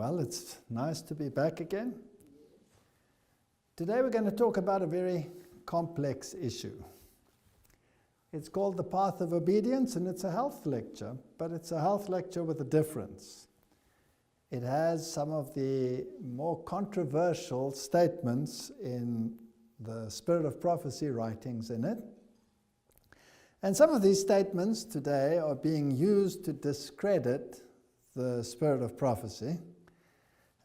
Well, it's nice to be back again. Today we're going to talk about a very complex issue. It's called the path of obedience, and it's a health lecture, but it's a health lecture with a difference. It has some of the more controversial statements in the Spirit of Prophecy writings in it. And some of these statements today are being used to discredit the Spirit of Prophecy.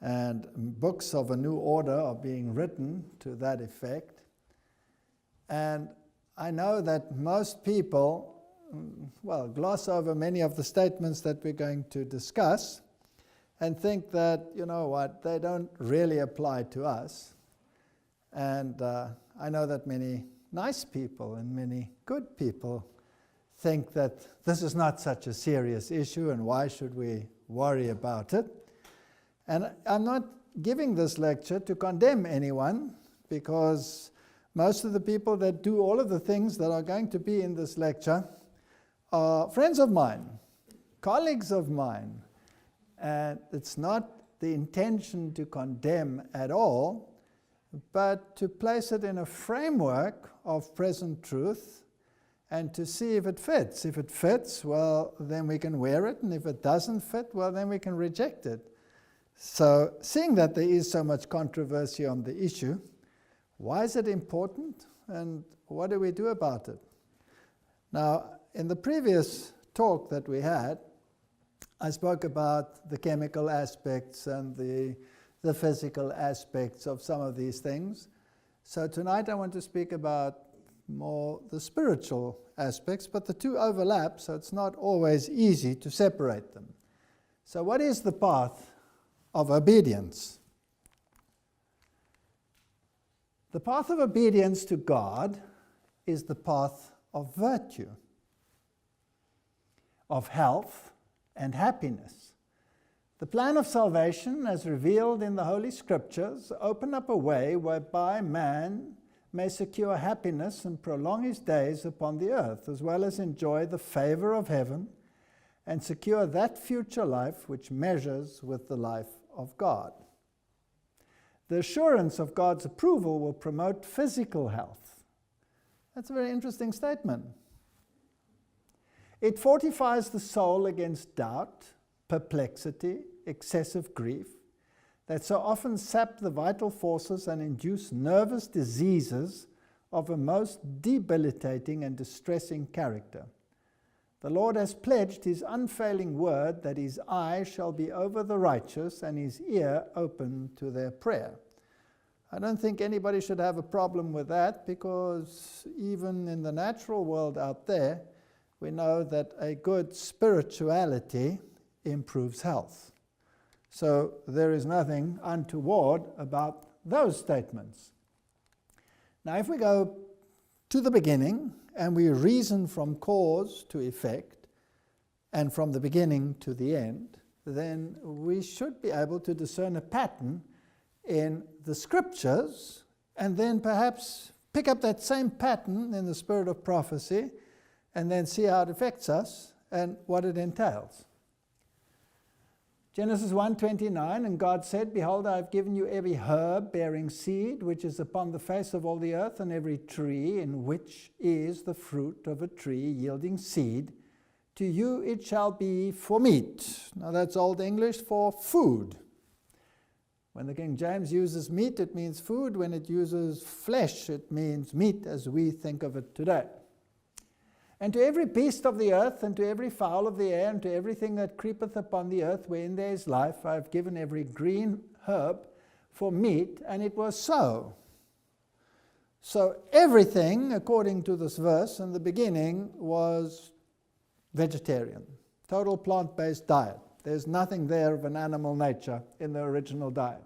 And books of a new order are being written to that effect. And I know that most people, gloss over many of the statements that we're going to discuss and think that, you know what, they don't really apply to us. And I know that many nice people and many good people think that this is not such a serious issue and why should we worry about it. And I'm not giving this lecture to condemn anyone, because most of the people that do all of the things that are going to be in this lecture are friends of mine, colleagues of mine. And it's not the intention to condemn at all, but to place it in a framework of present truth and to see if it fits. If it fits, well, then we can wear it. And if it doesn't fit, well, then we can reject it. So, seeing that there is so much controversy on the issue, why is it important and what do we do about it? Now, in the previous talk that we had, I spoke about the chemical aspects and the physical aspects of some of these things. So tonight I want to speak about more the spiritual aspects, but the two overlap, so it's not always easy to separate them. So what is the path of obedience? The path of obedience to God is the path of virtue, of health and happiness. The plan of salvation, as revealed in the Holy Scriptures, open up a way whereby man may secure happiness and prolong his days upon the earth, as well as enjoy the favor of heaven and secure that future life which measures with the life of God. The assurance of God's approval will promote physical health. That's a very interesting statement. It fortifies the soul against doubt, perplexity, excessive grief, that so often sap the vital forces and induce nervous diseases of a most debilitating and distressing character. The Lord has pledged his unfailing word that his eye shall be over the righteous and his ear open to their prayer. I don't think anybody should have a problem with that, because even in the natural world out there, we know that a good spirituality improves health. So there is nothing untoward about those statements. Now, if we go to the beginning and we reason from cause to effect and from the beginning to the end, then we should be able to discern a pattern in the Scriptures and then perhaps pick up that same pattern in the Spirit of Prophecy and then see how it affects us and what it entails. Genesis 1:29, and God said, Behold, I have given you every herb bearing seed, which is upon the face of all the earth, and every tree in which is the fruit of a tree yielding seed. To you it shall be for meat. Now that's Old English for food. When the King James uses meat, it means food. When it uses flesh, it means meat as we think of it today. And to every beast of the earth, and to every fowl of the air, and to everything that creepeth upon the earth, wherein there is life, I have given every green herb for meat, and it was so. So everything, according to this verse, in the beginning was vegetarian, total plant-based diet. There's nothing there of an animal nature in the original diet.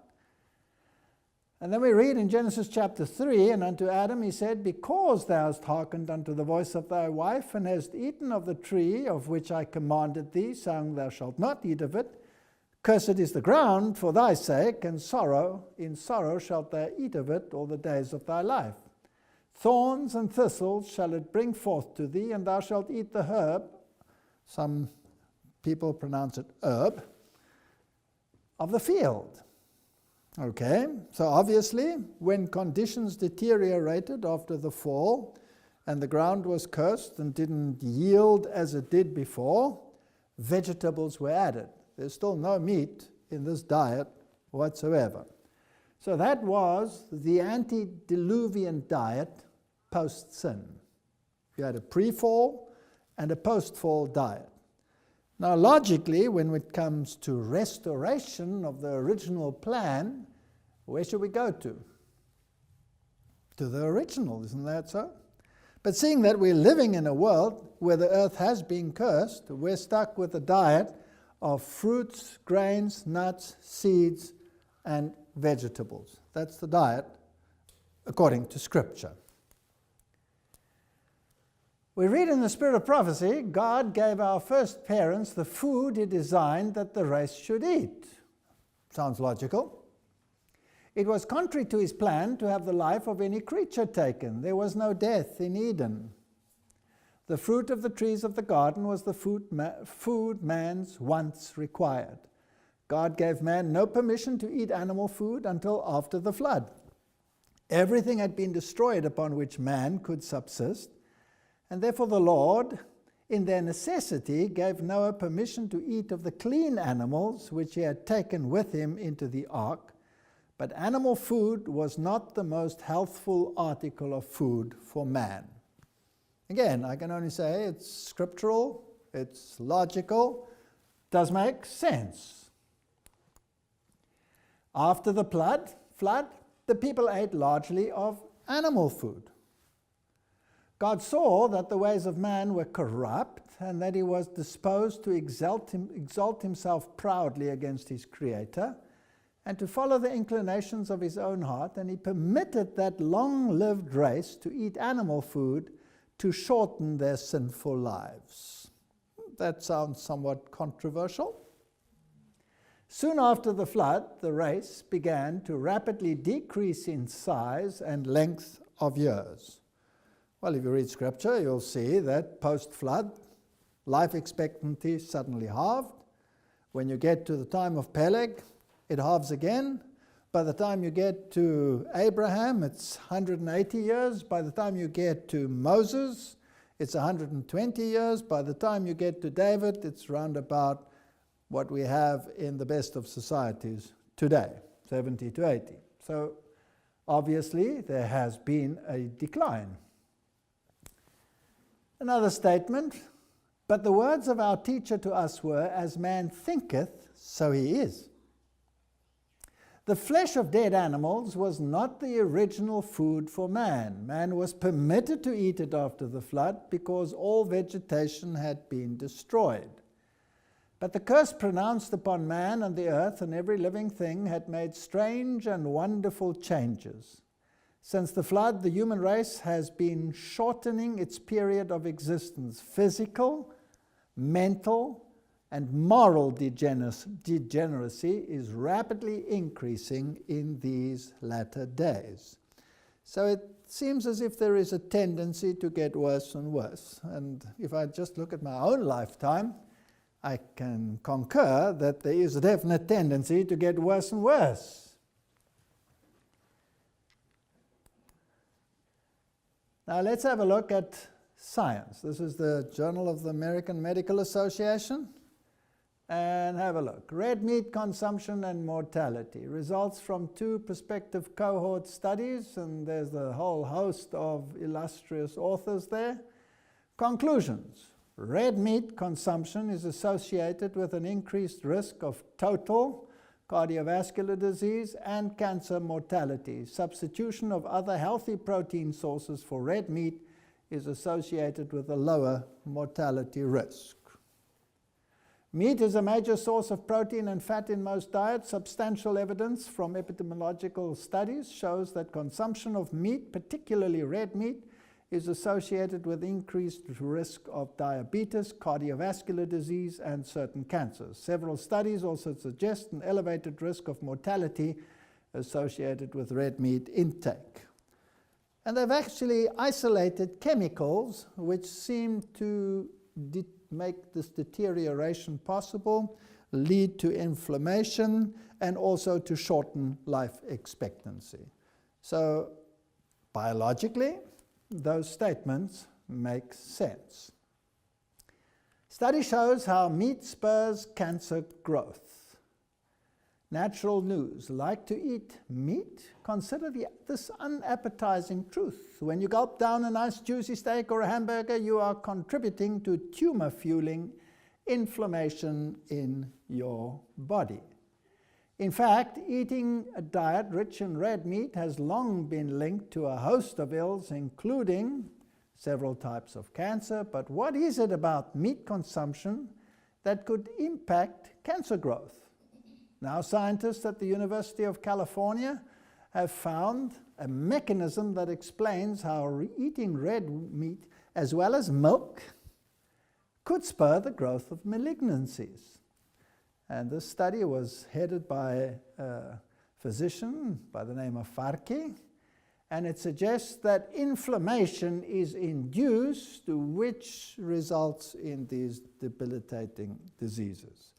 And then we read in Genesis chapter 3, and unto Adam he said, Because thou hast hearkened unto the voice of thy wife, and hast eaten of the tree of which I commanded thee, saying, Thou shalt not eat of it, cursed is the ground for thy sake, and in sorrow shalt thou eat of it all the days of thy life. Thorns and thistles shall it bring forth to thee, and thou shalt eat the herb. Some people pronounce it herb. of the field. Okay, so obviously when conditions deteriorated after the fall and the ground was cursed and didn't yield as it did before, vegetables were added. There's still no meat in this diet whatsoever. So that was the antediluvian diet post-sin. You had a pre-fall and a post-fall diet. Now logically, when it comes to restoration of the original plan, where should we go to? To the original, isn't that so? But seeing that we're living in a world where the earth has been cursed, we're stuck with a diet of fruits, grains, nuts, seeds, and vegetables. That's the diet according to Scripture. We read in the Spirit of Prophecy, God gave our first parents the food He designed that the race should eat. Sounds logical. It was contrary to His plan to have the life of any creature taken. There was no death in Eden. The fruit of the trees of the garden was the food man's wants required. God gave man no permission to eat animal food until after the flood. Everything had been destroyed upon which man could subsist, and therefore the Lord, in their necessity, gave Noah permission to eat of the clean animals which he had taken with him into the ark, but animal food was not the most healthful article of food for man. Again, I can only say it's scriptural, it's logical, does make sense. After the flood, the people ate largely of animal food. God saw that the ways of man were corrupt and that he was disposed to exalt himself proudly against his Creator and to follow the inclinations of his own heart, and he permitted that long-lived race to eat animal food to shorten their sinful lives. That sounds somewhat controversial. Soon after the flood, the race began to rapidly decrease in size and length of years. Well, if you read Scripture, you'll see that post-flood, life expectancy suddenly halved. When you get to the time of Peleg, it halves again. By the time you get to Abraham, it's 180 years. By the time you get to Moses, it's 120 years. By the time you get to David, it's round about what we have in the best of societies today, 70 to 80. So obviously there has been a decline. Another statement, but the words of our teacher to us were, as man thinketh, so he is. The flesh of dead animals was not the original food for man. Man was permitted to eat it after the flood because all vegetation had been destroyed. But the curse pronounced upon man and the earth and every living thing had made strange and wonderful changes. Since the flood, the human race has been shortening its period of existence. Physical, mental, and moral degeneracy is rapidly increasing in these latter days. So it seems as if there is a tendency to get worse and worse. And if I just look at my own lifetime, I can concur that there is a definite tendency to get worse and worse. Now let's have a look at science. This is the Journal of the American Medical Association. And have a look. Red meat consumption and mortality. Results from 2 prospective cohort studies, and there's a whole host of illustrious authors there. Conclusions. Red meat consumption is associated with an increased risk of total cardiovascular disease and cancer mortality. Substitution of other healthy protein sources for red meat is associated with a lower mortality risk. Meat is a major source of protein and fat in most diets. Substantial evidence from epidemiological studies shows that consumption of meat, particularly red meat, is associated with increased risk of diabetes, cardiovascular disease, and certain cancers. Several studies also suggest an elevated risk of mortality associated with red meat intake. And they've actually isolated chemicals which seem to make this deterioration possible. lead to inflammation, and also to shorten life expectancy. So biologically, those statements make sense. Study shows how meat spurs cancer growth. Natural News: like to eat meat? Consider this unappetizing truth. When you gulp down a nice juicy steak or a hamburger, you are contributing to tumor fueling inflammation in your body. In fact, eating a diet rich in red meat has long been linked to a host of ills, including several types of cancer. But what is it about meat consumption that could impact cancer growth? Now, scientists at the University of California have found a mechanism that explains how eating red meat, as well as milk, could spur the growth of malignancies. And this study was headed by a physician by the name of Farke, and it suggests that inflammation is induced, which results in these debilitating diseases.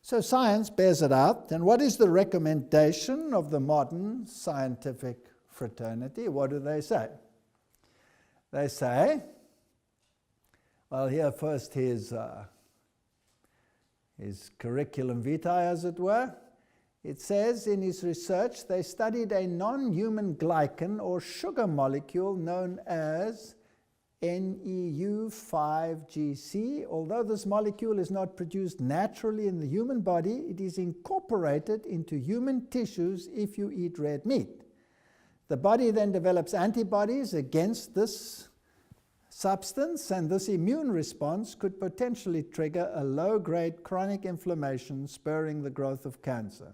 So science bears it out. And what is the recommendation of the modern scientific fraternity? What do they say? They say, well, here first his curriculum vitae, as it were. It says in his research they studied a non-human glycan or sugar molecule known as NEU5GC. Although this molecule is not produced naturally in the human body, it is incorporated into human tissues if you eat red meat. The body then develops antibodies against this substance, and this immune response could potentially trigger a low-grade chronic inflammation, spurring the growth of cancer.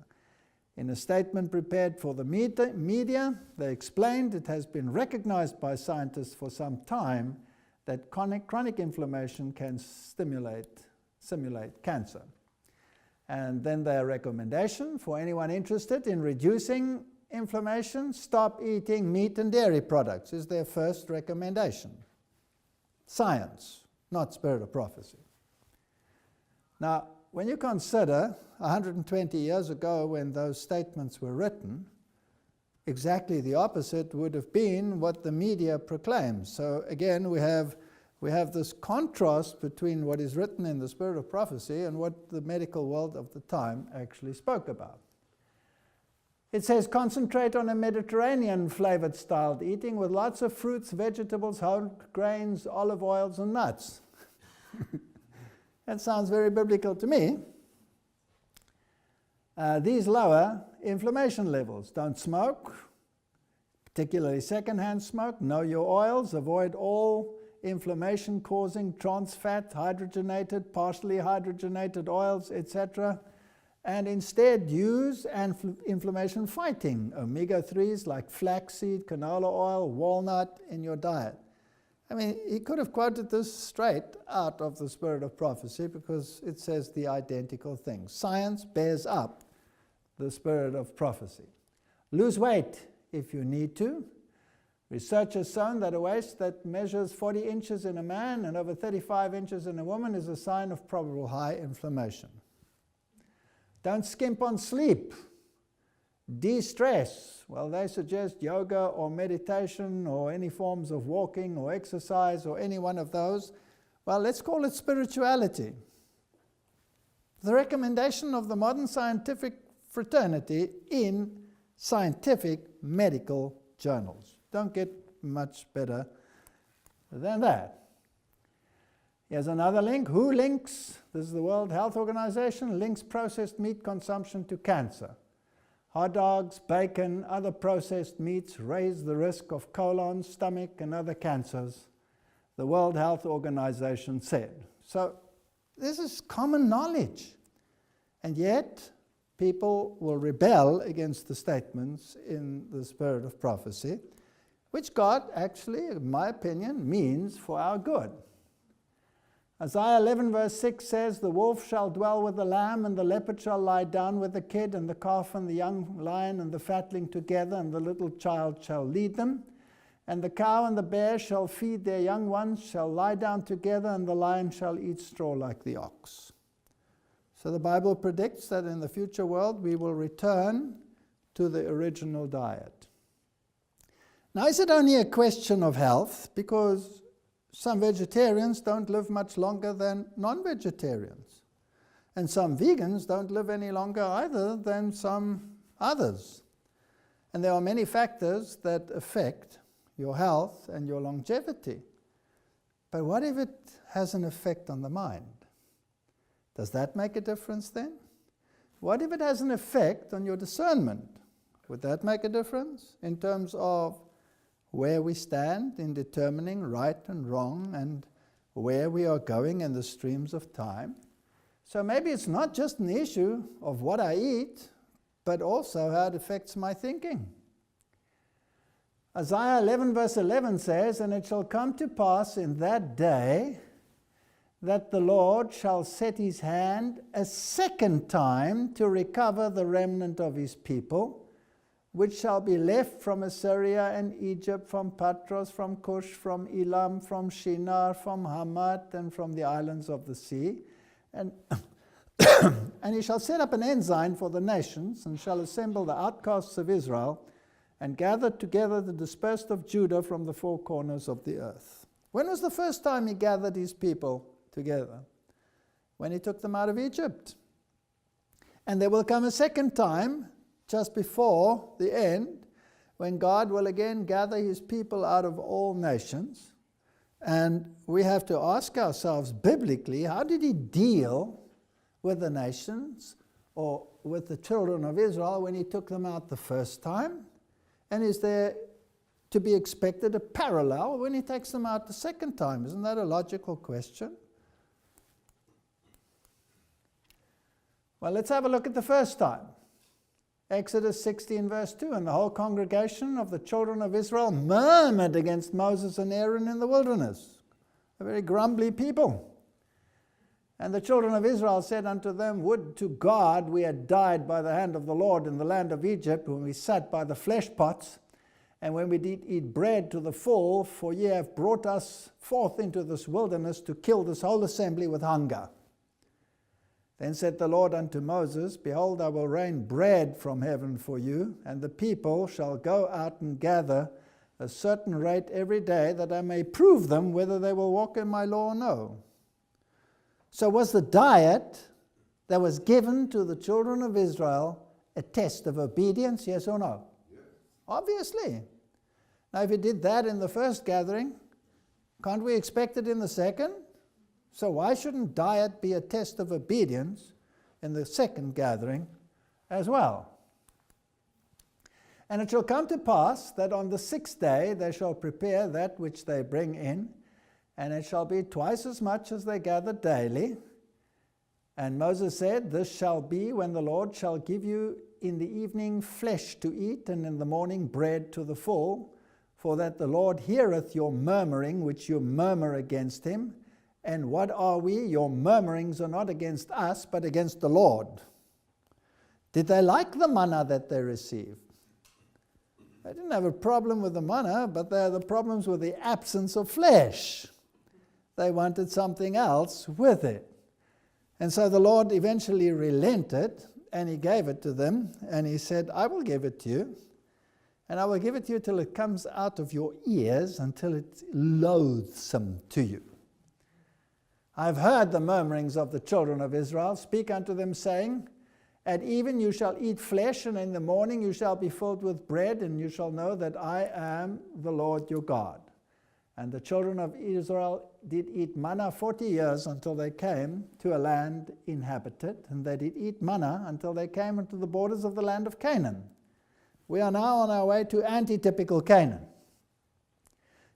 In a statement prepared for the media, they explained it has been recognized by scientists for some time that chronic inflammation can simulate cancer. And then their recommendation for anyone interested in reducing inflammation: stop eating meat and dairy products, is their first recommendation. Science, not spirit of prophecy. Now, when you consider 120 years ago when those statements were written, exactly the opposite would have been what the media proclaims. So again, we have this contrast between what is written in the spirit of prophecy and what the medical world of the time actually spoke about. It says concentrate on a Mediterranean flavored styled eating with lots of fruits, vegetables, whole grains, olive oils, and nuts. That sounds very biblical to me. These lower inflammation levels. Don't smoke, particularly secondhand smoke. Know your oils. Avoid all inflammation-causing trans fat, hydrogenated, partially hydrogenated oils, etc. And instead use inflammation-fighting omega-3s like flaxseed, canola oil, walnut in your diet. I mean, he could have quoted this straight out of the spirit of prophecy because it says the identical thing. Science bears up the spirit of prophecy. Lose weight if you need to. Research has shown that a waist that measures 40 inches in a man and over 35 inches in a woman is a sign of probable high inflammation. Don't skimp on sleep. De-stress. Well, they suggest yoga or meditation or any forms of walking or exercise or any one of those. Well, let's call it spirituality. The recommendation of the modern scientific fraternity in scientific medical journals. Don't get much better than that. Here's another link. Who links? This is the World Health Organization, links processed meat consumption to cancer. Hot dogs, bacon, other processed meats raise the risk of colon, stomach, and other cancers, the World Health Organization said. So this is common knowledge. And yet, people will rebel against the statements in the spirit of prophecy, which God actually, in my opinion, means for our good. Isaiah 11 verse 6 says, the wolf shall dwell with the lamb, and the leopard shall lie down with the kid, and the calf and the young lion and the fatling together, and the little child shall lead them. And the cow and the bear shall feed their young ones, shall lie down together, and the lion shall eat straw like the ox. So the Bible predicts that in the future world we will return to the original diet. Now, is it only a question of health? Because some vegetarians don't live much longer than non-vegetarians. And some vegans don't live any longer either than some others. And there are many factors that affect your health and your longevity. But what if it has an effect on the mind? Does that make a difference then? What if it has an effect on your discernment? Would that make a difference in terms of where we stand in determining right and wrong and where we are going in the streams of time? So maybe it's not just an issue of what I eat, but also how it affects my thinking. Isaiah 11 verse 11 says, "And it shall come to pass in that day that the Lord shall set his hand a second time to recover the remnant of his people, which shall be left from Assyria and Egypt, from Patros, from Cush, from Elam, from Shinar, from Hamat, and from the islands of the sea. And and he shall set up an ensign for the nations, and shall assemble the outcasts of Israel, and gather together the dispersed of Judah from the four corners of the earth." When was the first time he gathered his people together? When he took them out of Egypt. And there will come a second time, just before the end, when God will again gather his people out of all nations. And we have to ask ourselves biblically, how did he deal with the nations or with the children of Israel when he took them out the first time? And is there to be expected a parallel when he takes them out the second time? Isn't that a logical question? Well, let's have a look at the first time. Exodus 16 verse 2, "And the whole congregation of the children of Israel murmured against Moses and Aaron in the wilderness." A very grumbly people. "And the children of Israel said unto them, Would to God we had died by the hand of the Lord in the land of Egypt, when we sat by the flesh pots, and when we did eat bread to the full, for ye have brought us forth into this wilderness to kill this whole assembly with hunger. Then said the Lord unto Moses, Behold, I will rain bread from heaven for you, and the people shall go out and gather a certain rate every day, that I may prove them whether they will walk in my law or no." So was the diet that was given to the children of Israel a test of obedience, yes or no? Yes. Obviously. Now, if he did that in the first gathering, can't we expect it in the second? So why shouldn't diet be a test of obedience in the second gathering as well? "And it shall come to pass that on the 6th day they shall prepare that which they bring in, and it shall be twice as much as they gather daily. And Moses said, This shall be when the Lord shall give you in the evening flesh to eat, and in the morning bread to the full, for that the Lord heareth your murmuring, which you murmur against him. And what are we? Your murmurings are not against us, but against the Lord." Did they like the manna that they received? They didn't have a problem with the manna, but they had the problems with the absence of flesh. They wanted something else with it. And so the Lord eventually relented, and he gave it to them, and he said, "I will give it to you, and I will give it to you till it comes out of your ears, until it's loathsome to you. I've heard the murmurings of the children of Israel. Speak unto them, saying, At even you shall eat flesh, and in the morning you shall be filled with bread, and you shall know that I am the Lord your God. And the children of Israel did eat manna 40 years until they came to a land inhabited, and they did eat manna until they came into the borders of the land of Canaan." We are now on our way to anti-typical Canaan.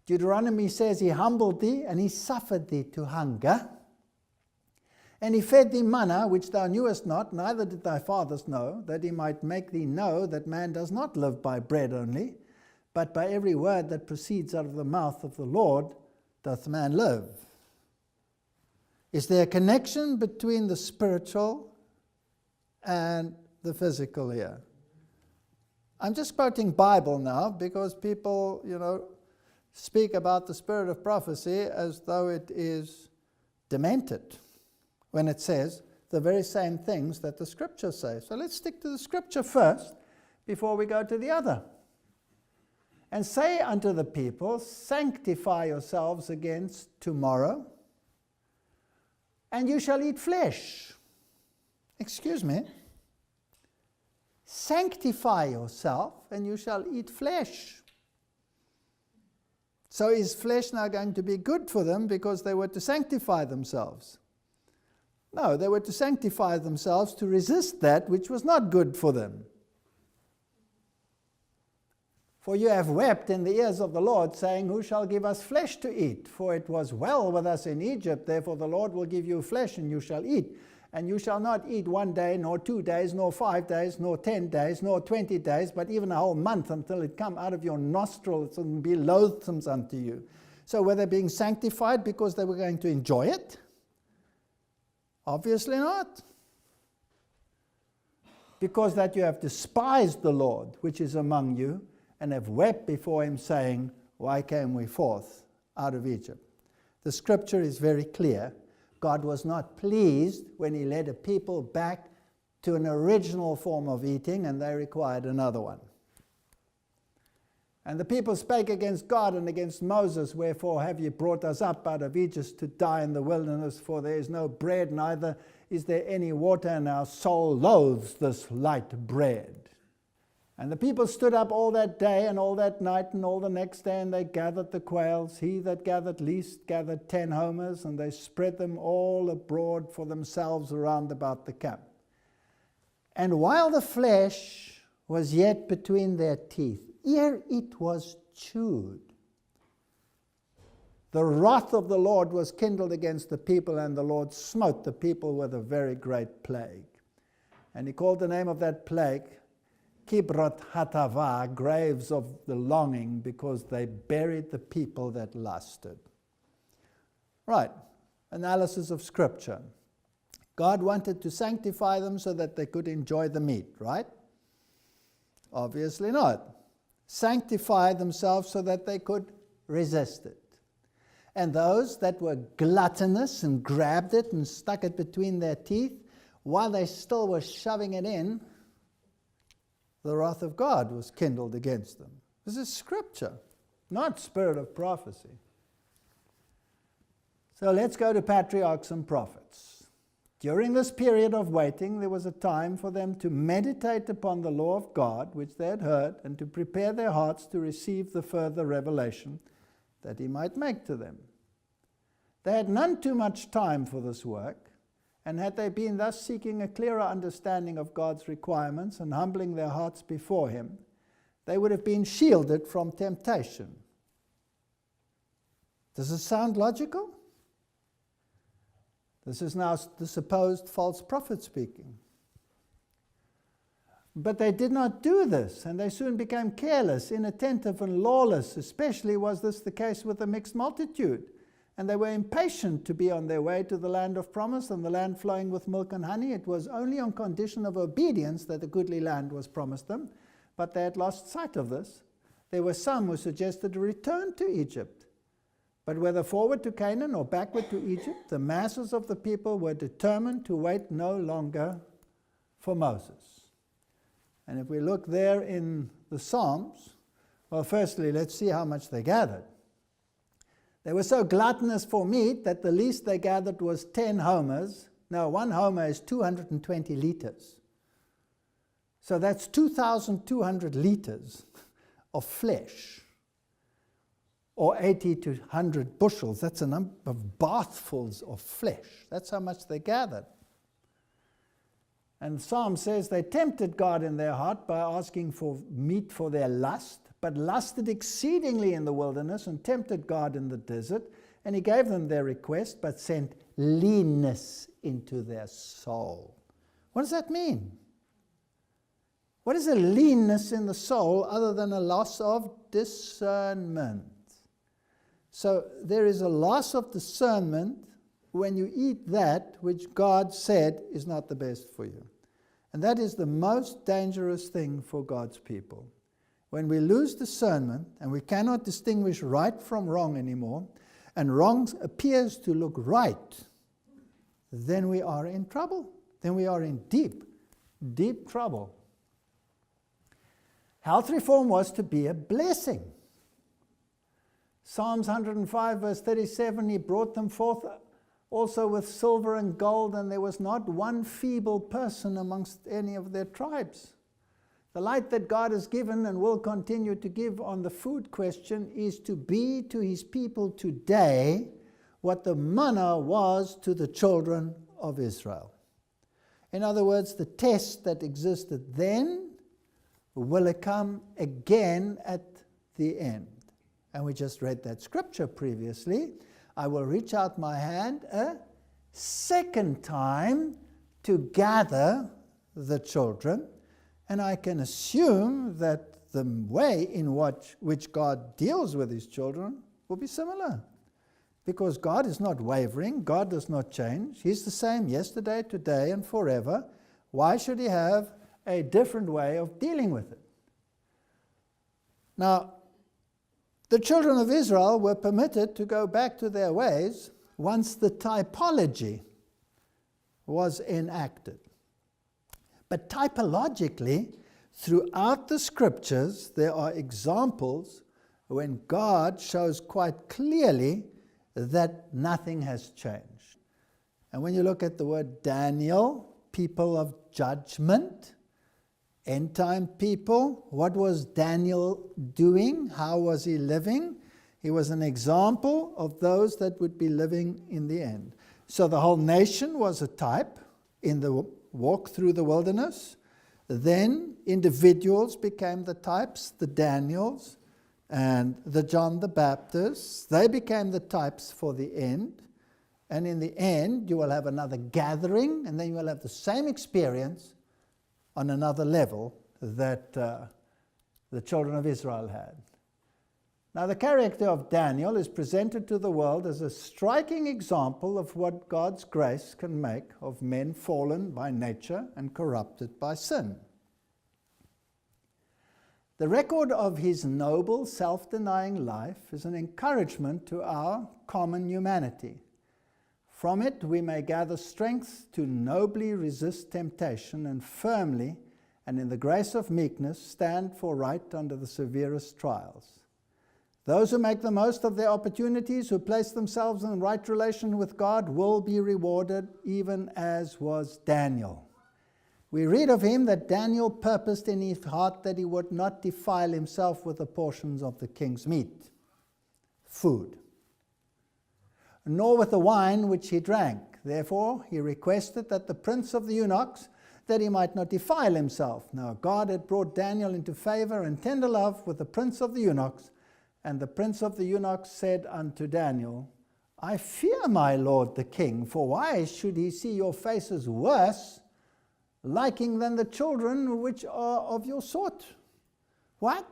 Deuteronomy says, "He humbled thee, and he suffered thee to hunger. And he fed thee manna, which thou knewest not, neither did thy fathers know, that he might make thee know that man does not live by bread only, but by every word that proceeds out of the mouth of the Lord doth man live." Is there a connection between the spiritual and the physical here? I'm just quoting Bible now, because people, speak about the spirit of prophecy as though it is demented, when it says the very same things that the Scripture say. So let's stick to the Scripture first before we go to the other. And say unto the people, sanctify yourselves against tomorrow, and you shall eat flesh. Excuse me. Sanctify yourself, and you shall eat flesh. So is flesh now going to be good for them because they were to sanctify themselves? No, they were to sanctify themselves to resist that which was not good for them. For you have wept in the ears of the Lord, saying, who shall give us flesh to eat? For it was well with us in Egypt, therefore the Lord will give you flesh, and you shall eat. And you shall not eat 1 day, nor 2 days, nor 5 days, nor 10 days, nor 20 days, but even a whole month, until it come out of your nostrils and be loathsome unto you. So were they being sanctified because they were going to enjoy it? Obviously not. Because that you have despised the Lord, which is among you, and have wept before him, saying, why came we forth out of Egypt? The Scripture is very clear. God was not pleased when he led a people back to an original form of eating, and they required another one. And the people spake against God and against Moses, wherefore have ye brought us up out of Egypt to die in the wilderness? For there is no bread, neither is there any water, and our soul loathes this light bread. And the people stood up all that day and all that night and all the next day, and they gathered the quails. He that gathered least gathered 10 homers, and they spread them all abroad for themselves around about the camp. And while the flesh was yet between their teeth, ere it was chewed, the wrath of the Lord was kindled against the people, and the Lord smote the people with a very great plague. And he called the name of that plague Kibroth Hatava, graves of the longing, because they buried the people that lusted. Right, analysis of Scripture. God wanted to sanctify them so that they could enjoy the meat, right? Obviously not. Sanctify themselves so that they could resist it. And those that were gluttonous and grabbed it and stuck it between their teeth, while they still were shoving it in, the wrath of God was kindled against them. This is Scripture, not spirit of prophecy. So let's go to patriarchs and prophets. During this period of waiting, there was a time for them to meditate upon the law of God, which they had heard, and to prepare their hearts to receive the further revelation that he might make to them. They had none too much time for this work, and had they been thus seeking a clearer understanding of God's requirements and humbling their hearts before him, they would have been shielded from temptation. Does it sound logical? This is now the supposed false prophet speaking. But they did not do this, and they soon became careless, inattentive, and lawless. Especially was this the case with the mixed multitude. And they were impatient to be on their way to the land of promise and the land flowing with milk and honey. It was only on condition of obedience that the goodly land was promised them, but they had lost sight of this. There were some who suggested a return to Egypt. But whether forward to Canaan or backward to Egypt, the masses of the people were determined to wait no longer for Moses. And if we look there in the Psalms, well, firstly, let's see how much they gathered. They were so gluttonous for meat that the least they gathered was 10 homers. Now, 1 homer is 220 liters. So that's 2,200 liters of flesh, or 80 to 100 bushels. That's a number of bathfuls of flesh. That's how much they gathered. And the Psalm says they tempted God in their heart by asking for meat for their lust, but lusted exceedingly in the wilderness and tempted God in the desert. And he gave them their request, but sent leanness into their soul. What does that mean? What is a leanness in the soul other than a loss of discernment? So there is a loss of discernment when you eat that which God said is not the best for you. And that is the most dangerous thing for God's people. When we lose discernment and we cannot distinguish right from wrong anymore, and wrong appears to look right, then we are in trouble. then we are in deep, deep trouble. Health reform was to be a blessing. Psalms 105 verse 37, he brought them forth also with silver and gold, and there was not one feeble person amongst any of their tribes. The light that God has given and will continue to give on the food question is to be to his people today what the manna was to the children of Israel. In other words, the test that existed then will come again at the end. And we just read that scripture previously. I will reach out my hand a second time to gather the children. And I can assume that the way in which God deals with his children will be similar. Because God is not wavering. God does not change. He's the same yesterday, today, and forever. Why should he have a different way of dealing with it? Now, the children of Israel were permitted to go back to their ways once the typology was enacted. But typologically, throughout the scriptures, there are examples when God shows quite clearly that nothing has changed. And when you look at the word Daniel, people of judgment, end-time people, what was Daniel doing? How was he living? He was an example of those that would be living in the end. So the whole nation was a type in the walk through the wilderness. Then individuals became the types, the Daniels and the John the Baptist. They became the types for the end. And in the end, you will have another gathering, and then you will have the same experience on another level that the children of Israel had. Now, the character of Daniel is presented to the world as a striking example of what God's grace can make of men fallen by nature and corrupted by sin. The record of his noble, self-denying life is an encouragement to our common humanity. From it, we may gather strength to nobly resist temptation and firmly, and in the grace of meekness, stand for right under the severest trials. Those who make the most of their opportunities, who place themselves in right relation with God, will be rewarded, even as was Daniel. We read of him that Daniel purposed in his heart that he would not defile himself with the portions of the king's meat, food, nor with the wine which he drank. Therefore he requested that the prince of the eunuchs, that he might not defile himself. Now God had brought Daniel into favor and tender love with the prince of the eunuchs, and the prince of the eunuchs said unto Daniel, I fear my lord the king, for why should he see your faces worse, liking than the children which are of your sort? What?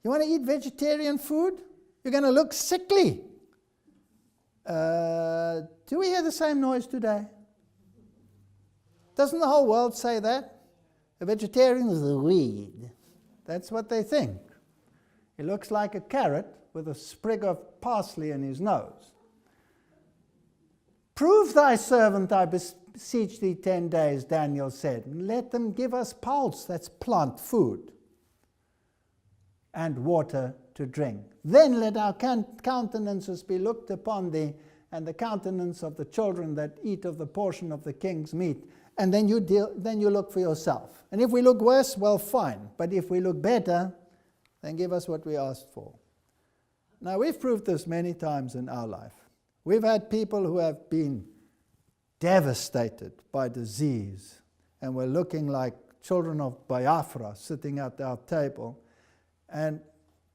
You want to eat vegetarian food? You're going to look sickly. Do we hear the same noise today? Doesn't the whole world say that? A vegetarian is a weed. That's what they think. He looks like a carrot with a sprig of parsley in his nose. Prove thy servant, I beseech thee, 10 days, Daniel said, and let them give us pulse, that's plant food, and water to drink. Then let our countenances be looked upon thee, and the countenance of the children that eat of the portion of the king's meat. And then you look for yourself. And if we look worse, well, fine. But if we look better, then give us what we asked for. Now, we've proved this many times in our life. We've had people who have been devastated by disease, and were looking like children of Biafra sitting at our table. And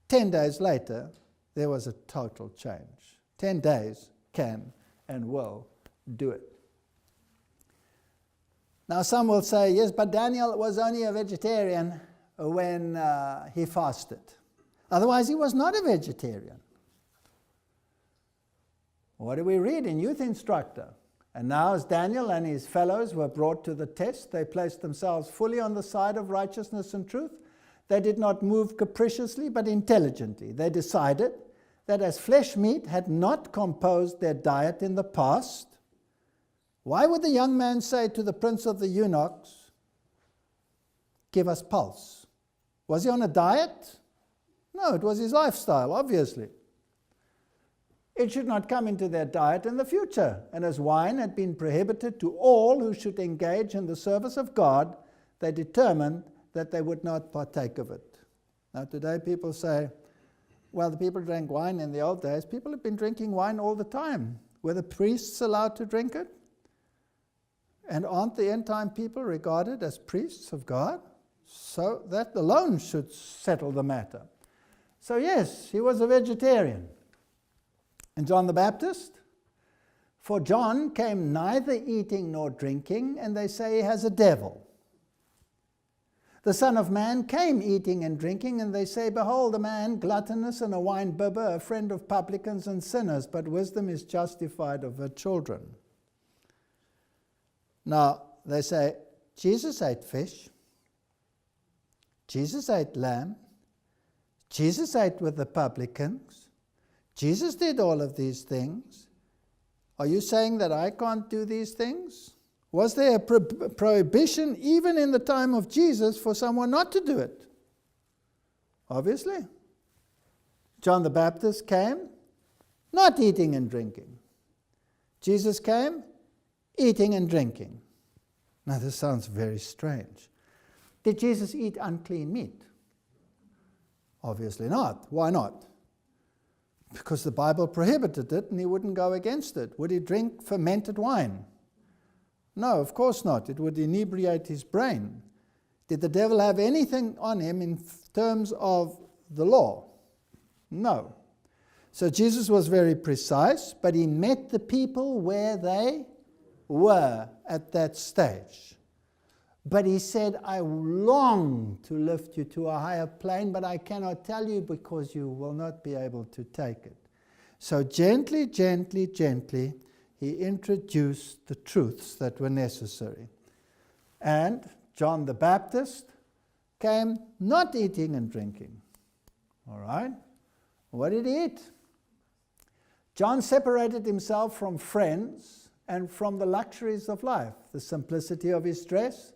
10 days later, there was a total change. 10 days can and will do it. Now some will say, yes, but Daniel was only a vegetarian when he fasted. Otherwise, he was not a vegetarian. What do we read in Youth Instructor? And now as Daniel and his fellows were brought to the test, they placed themselves fully on the side of righteousness and truth. They did not move capriciously, but intelligently. They decided that as flesh meat had not composed their diet in the past, Why would the young man say to the prince of the eunuchs, give us pulse? Was he on a diet? No, it was his lifestyle, obviously. It should not come into their diet in the future. And as wine had been prohibited to all who should engage in the service of God, they determined that they would not partake of it. Now today people say, well, the people drank wine in the old days. People have been drinking wine all the time. Were the priests allowed to drink it? And aren't the end time people regarded as priests of God? So that alone should settle the matter. So yes, he was a vegetarian. And John the Baptist? For John came neither eating nor drinking, and they say he has a devil. The Son of Man came eating and drinking, and they say, behold, a man gluttonous and a wine-bibber, a friend of publicans and sinners, but wisdom is justified of her children. Now, they say, Jesus ate fish, Jesus ate lamb, Jesus ate with the publicans, Jesus did all of these things. Are you saying that I can't do these things? Was there a prohibition even in the time of Jesus for someone not to do it? Obviously. John the Baptist came not eating and drinking. Jesus came eating and drinking. Now this sounds very strange. Did Jesus eat unclean meat? Obviously not. Why not? Because the Bible prohibited it and he wouldn't go against it. Would he drink fermented wine? No, of course not. It would inebriate his brain. Did the devil have anything on him in terms of the law? No. So Jesus was very precise, but he met the people where they were at that stage. But he said, I long to lift you to a higher plane, but I cannot tell you because you will not be able to take it. So gently, gently, gently, he introduced the truths that were necessary. And John the Baptist came not eating and drinking. All right? What did he eat? John separated himself from friends and from the luxuries of life, the simplicity of his dress.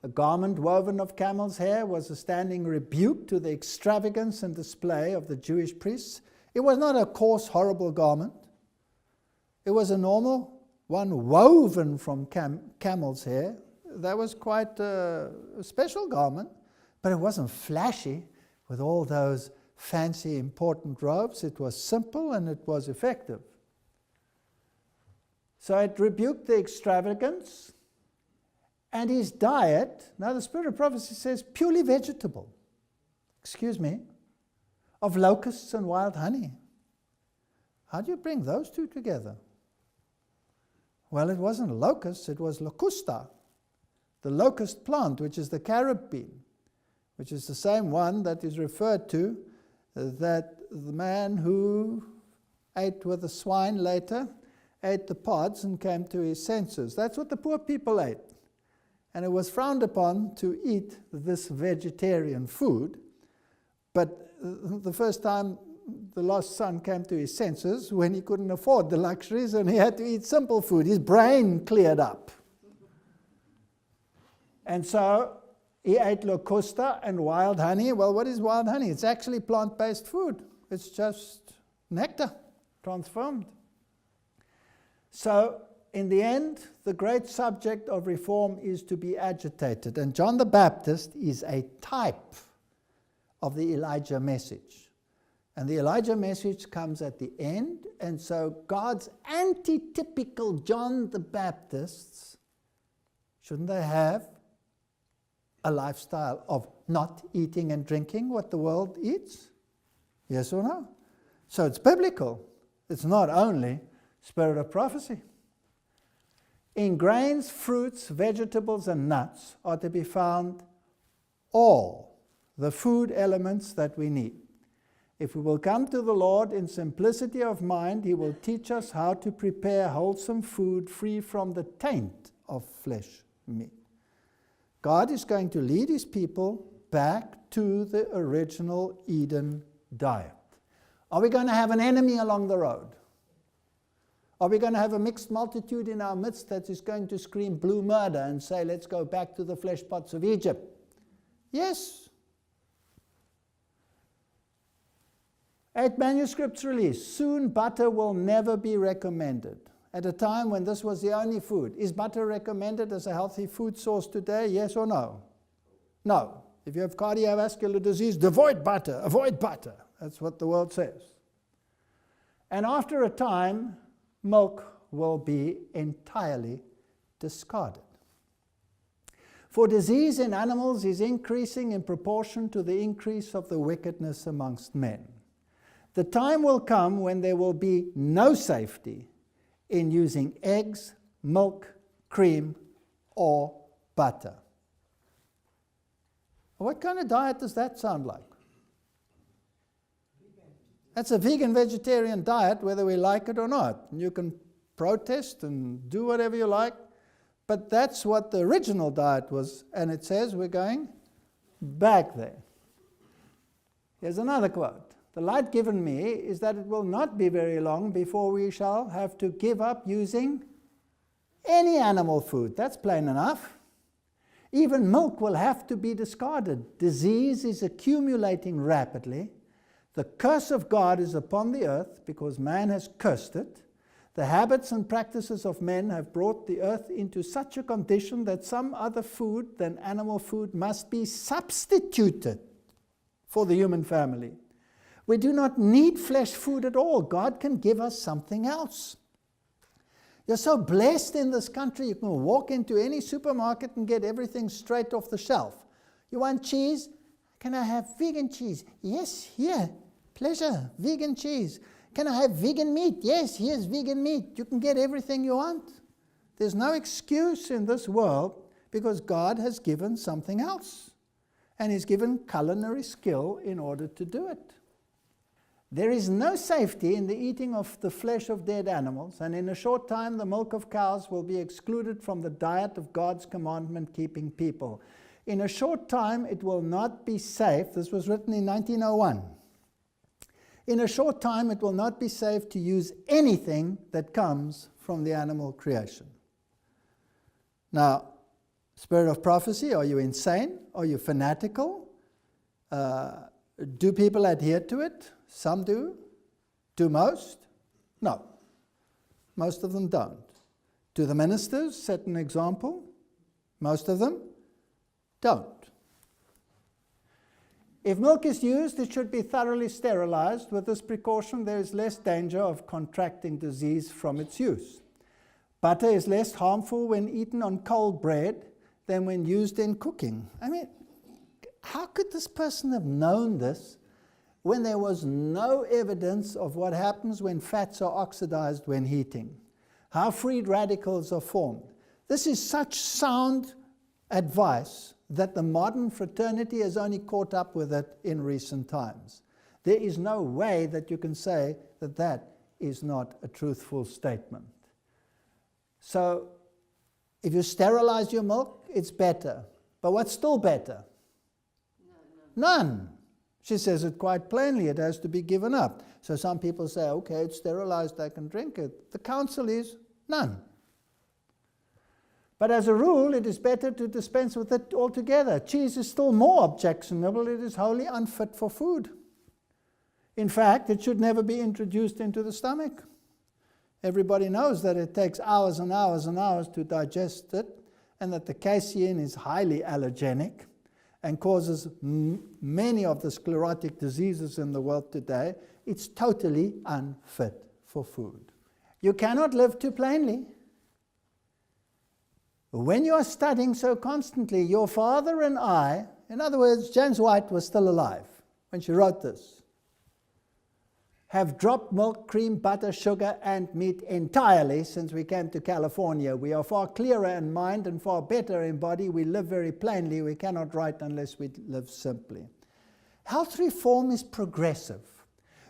A garment woven of camel's hair was a standing rebuke to the extravagance and display of the Jewish priests. It was not a coarse, horrible garment. It was a normal one woven from camel's hair. That was quite a special garment, but it wasn't flashy with all those fancy, important robes. It was simple and it was effective. So it rebuked the extravagance. And his diet, now the Spirit of Prophecy says purely vegetable, of locusts and wild honey. How do you bring those two together? Well, it wasn't locusts, it was locusta, the locust plant, which is the carob bean, which is the same one that is referred to, that the man who ate with the swine later ate the pods and came to his senses. That's what the poor people ate. And it was frowned upon to eat this vegetarian food. But the first time the lost son came to his senses, when he couldn't afford the luxuries and he had to eat simple food, his brain cleared up. And so he ate locusta and wild honey. Well, what is wild honey? It's actually plant-based food. It's just nectar transformed. So in the end, the great subject of reform is to be agitated. And John the Baptist is a type of the Elijah message. And the Elijah message comes at the end. And so God's antitypical John the Baptists, shouldn't they have a lifestyle of not eating and drinking what the world eats? Yes or no? So it's biblical. It's not only Spirit of Prophecy. In grains, fruits, vegetables, and nuts are to be found all the food elements that we need. If we will come to the Lord in simplicity of mind, He will teach us how to prepare wholesome food free from the taint of flesh meat. God is going to lead His people back to the original Eden diet. Are we going to have an enemy along the road? Are we going to have a mixed multitude in our midst that is going to scream blue murder and say, let's go back to the flesh pots of Egypt? Yes. 8 manuscripts released. Soon butter will never be recommended. At a time when this was the only food. Is butter recommended as a healthy food source today? Yes or no? No. If you have cardiovascular disease, avoid butter, avoid butter. That's what the world says. And after a time, milk will be entirely discarded. For disease in animals is increasing in proportion to the increase of the wickedness amongst men. The time will come when there will be no safety in using eggs, milk, cream, or butter. What kind of diet does that sound like? That's a vegan vegetarian diet, whether we like it or not. And you can protest and do whatever you like, but that's what the original diet was, and it says we're going back there. Here's another quote. The light given me is that it will not be very long before we shall have to give up using any animal food. That's plain enough. Even milk will have to be discarded. Disease is accumulating rapidly. The curse of God is upon the earth because man has cursed it. The habits and practices of men have brought the earth into such a condition that some other food than animal food must be substituted for the human family. We do not need flesh food at all. God can give us something else. You're so blessed in this country, you can walk into any supermarket and get everything straight off the shelf. You want cheese? Can I have vegan cheese? Yes, here. Pleasure. Vegan cheese. Can I have vegan meat? Yes, here's vegan meat. You can get everything you want. There's no excuse in this world because God has given something else. And He's given culinary skill in order to do it. There is no safety in the eating of the flesh of dead animals, and in a short time the milk of cows will be excluded from the diet of God's commandment-keeping people. In a short time it will not be safe. This was written in 1901. In a short time it will not be safe to use anything that comes from the animal creation. Now, spirit of prophecy, are you insane? Are you fanatical? Do people adhere to it? Some do. Do most? No. Most of them don't. Do the ministers set an example? Most of them don't. If milk is used, it should be thoroughly sterilized. With this precaution, there is less danger of contracting disease from its use. Butter is less harmful when eaten on cold bread than when used in cooking. I mean, how could this person have known this when there was no evidence of what happens when fats are oxidized when heating? How free radicals are formed. This is such sound advice that the modern fraternity has only caught up with it in recent times. There is no way that you can say that that is not a truthful statement. So, if you sterilize your milk, it's better. But what's still better? None. She says it quite plainly, it has to be given up. So some people say, okay, it's sterilized, I can drink it. The counsel is none. But as a rule, it is better to dispense with it altogether. Cheese is still more objectionable. It is wholly unfit for food. In fact, it should never be introduced into the stomach. Everybody knows that it takes hours and hours and hours to digest it, and that the casein is highly allergenic and causes many of the sclerotic diseases in the world today. It's totally unfit for food. You cannot live too plainly. When you are studying so constantly, your father and I, in other words, James White was still alive when she wrote this, have dropped milk, cream, butter, sugar, and meat entirely since we came to California. We are far clearer in mind and far better in body. We live very plainly. We cannot write unless we live simply. Health reform is progressive.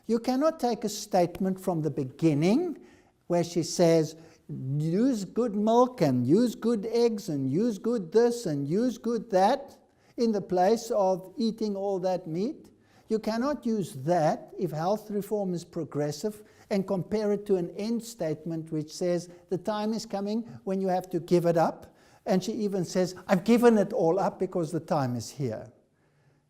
You cannot take a statement from the beginning where she says, use good milk and use good eggs and use good this and use good that in the place of eating all that meat. You cannot use that if health reform is progressive and compare it to an end statement which says the time is coming when you have to give it up. And she even says, I've given it all up because the time is here.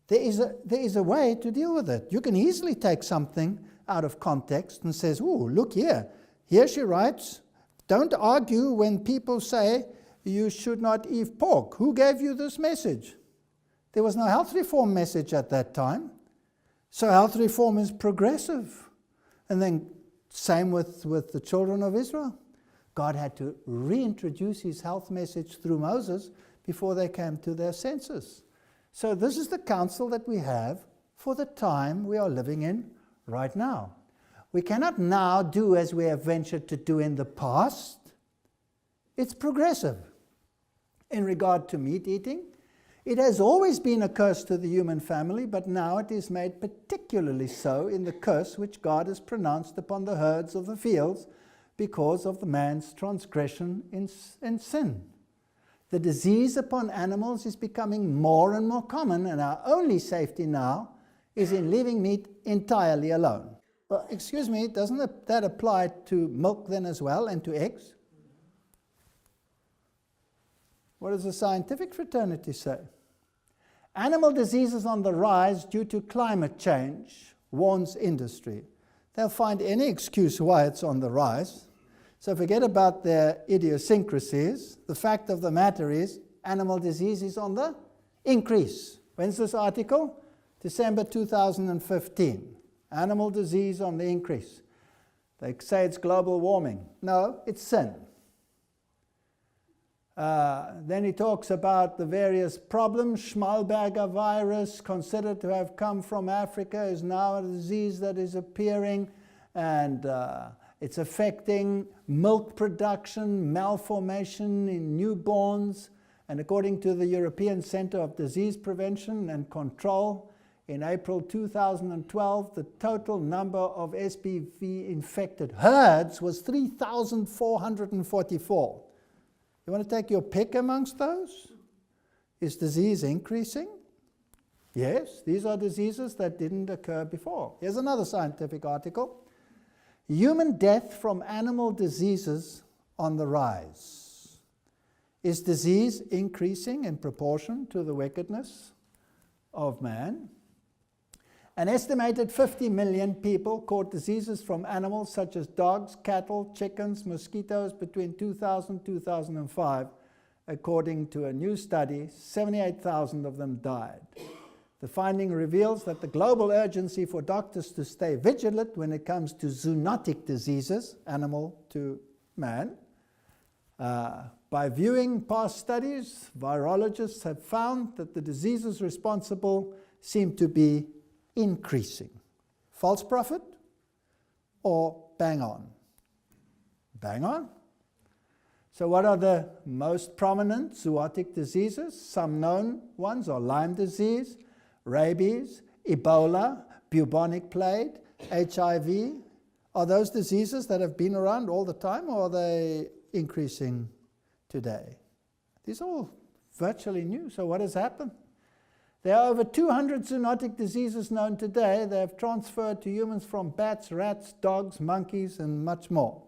There is a way to deal with it. You can easily take something out of context and says, oh, look here. Here she writes, don't argue when people say you should not eat pork. Who gave you this message? There was no health reform message at that time. So health reform is progressive. And then same with the children of Israel. God had to reintroduce his health message through Moses before they came to their senses. So this is the counsel that we have for the time we are living in right now. We cannot now do as we have ventured to do in the past. It's progressive. In regard to meat eating, it has always been a curse to the human family, but now it is made particularly so in the curse which God has pronounced upon the herds of the fields because of the man's transgression in sin. The disease upon animals is becoming more and more common, and our only safety now is in leaving meat entirely alone. Well, excuse me, doesn't that apply to milk then as well, and to eggs? What does the scientific fraternity say? Animal diseases on the rise due to climate change, warns industry. They'll find any excuse why it's on the rise. So forget about their idiosyncrasies. The fact of the matter is animal disease is on the increase. When's this article? December 2015. Animal disease on the increase. They say it's global warming. No, it's sin. Then he talks about the various problems. Schmalberger virus, considered to have come from Africa, is now a disease that is appearing, and it's affecting milk production, malformation in newborns, and according to the European Centre of Disease Prevention and Control, in April 2012, the total number of SPV-infected herds was 3,444. You want to take your pick amongst those? Is disease increasing? Yes, these are diseases that didn't occur before. Here's another scientific article. Human death from animal diseases on the rise. Is disease increasing in proportion to the wickedness of man? An estimated 50 million people caught diseases from animals such as dogs, cattle, chickens, mosquitoes between 2000 and 2005. According to a new study, 78,000 of them died. The finding reveals that the global urgency for doctors to stay vigilant when it comes to zoonotic diseases, animal to man. By viewing past studies, virologists have found that the diseases responsible seem to be increasing. False prophet or bang on? Bang on. So what are the most prominent zoonotic diseases? Some known ones are Lyme disease, rabies, Ebola, bubonic plague, HIV. Are those diseases that have been around all the time, or are they increasing today? These are all virtually new. So what has happened? There are over 200 zoonotic diseases known today. They have transferred to humans from bats, rats, dogs, monkeys, and much more.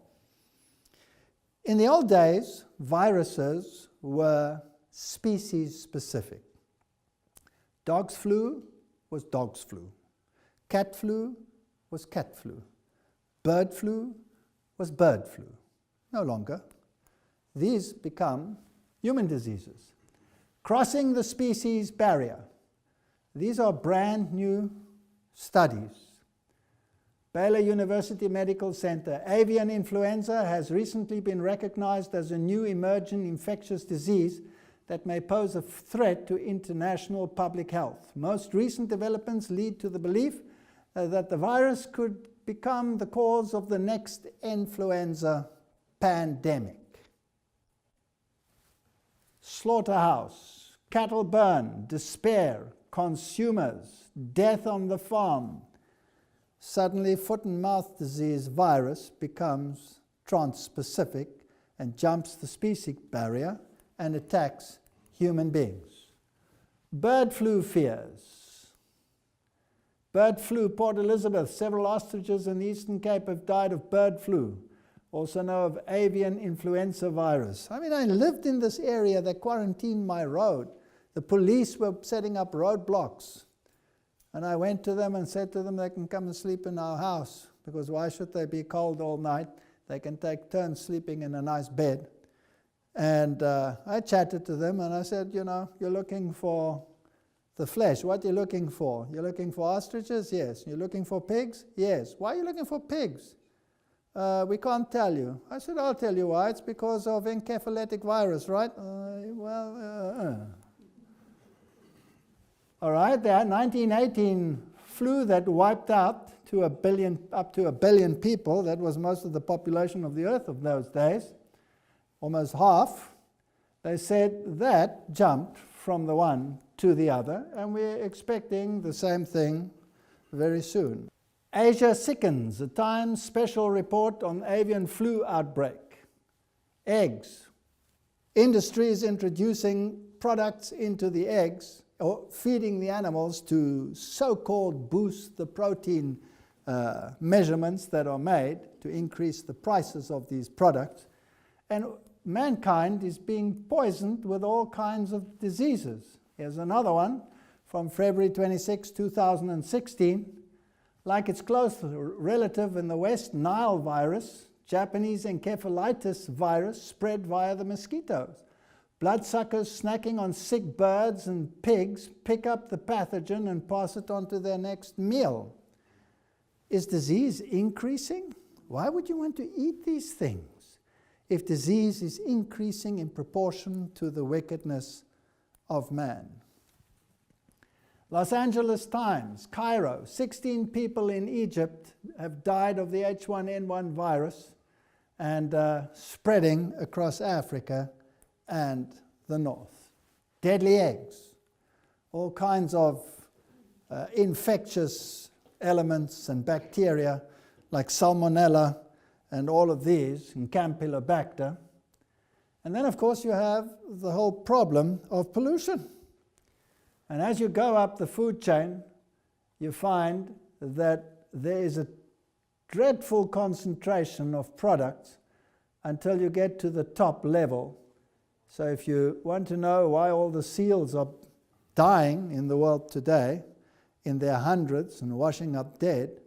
In the old days, viruses were species-specific. Dog's flu was dog's flu. Cat flu was cat flu. Bird flu was bird flu. No longer. These become human diseases. Crossing the species barrier. These are brand new studies. Baylor University Medical Center. Avian influenza has recently been recognized as a new emerging infectious disease that may pose a threat to international public health. Most recent developments lead to the belief that the virus could become the cause of the next influenza pandemic. Slaughterhouse, cattle burn, despair, consumers, death on the farm. Suddenly, foot and mouth disease virus becomes trans-specific and jumps the species barrier and attacks human beings. Bird flu fears. Bird flu, Port Elizabeth. Several ostriches in the Eastern Cape have died of bird flu, also known of avian influenza virus. I mean, I lived in this area. They quarantined my road. The police were setting up roadblocks. And I went to them and said to them they can come and sleep in our house, because why should they be cold all night? They can take turns sleeping in a nice bed. And I chatted to them and I said, you know, you're looking for the flesh. What are you looking for? You're looking for ostriches? Yes. You're looking for pigs? Yes. Why are you looking for pigs? We can't tell you. I said, I'll tell you why. It's because of encephalitic virus, right? All right, there, 1918 flu that wiped out up to a billion people. That was most of the population of the earth of those days, almost half. They said that jumped from the one to the other, and we're expecting the same thing very soon. Asia sickens, a Times special report on avian flu outbreak. Eggs. Industry is introducing products into the eggs, or feeding the animals to so-called boost the protein measurements that are made to increase the prices of these products. And mankind is being poisoned with all kinds of diseases. Here's another one from February 26, 2016. Like its close relative in the West, Nile virus, Japanese encephalitis virus spread via the mosquitoes. Bloodsuckers snacking on sick birds and pigs pick up the pathogen and pass it on to their next meal. Is disease increasing? Why would you want to eat these things if disease is increasing in proportion to the wickedness of man? Los Angeles Times, Cairo, 16 people in Egypt have died of the H1N1 virus and spreading across Africa and the north. Deadly eggs, all kinds of infectious elements and bacteria like salmonella and all of these, and Campylobacter. And then, of course, you have the whole problem of pollution. And as you go up the food chain, you find that there is a dreadful concentration of products until you get to the top level. So if you want to know why all the seals are dying in the world today, in their hundreds and washing up dead,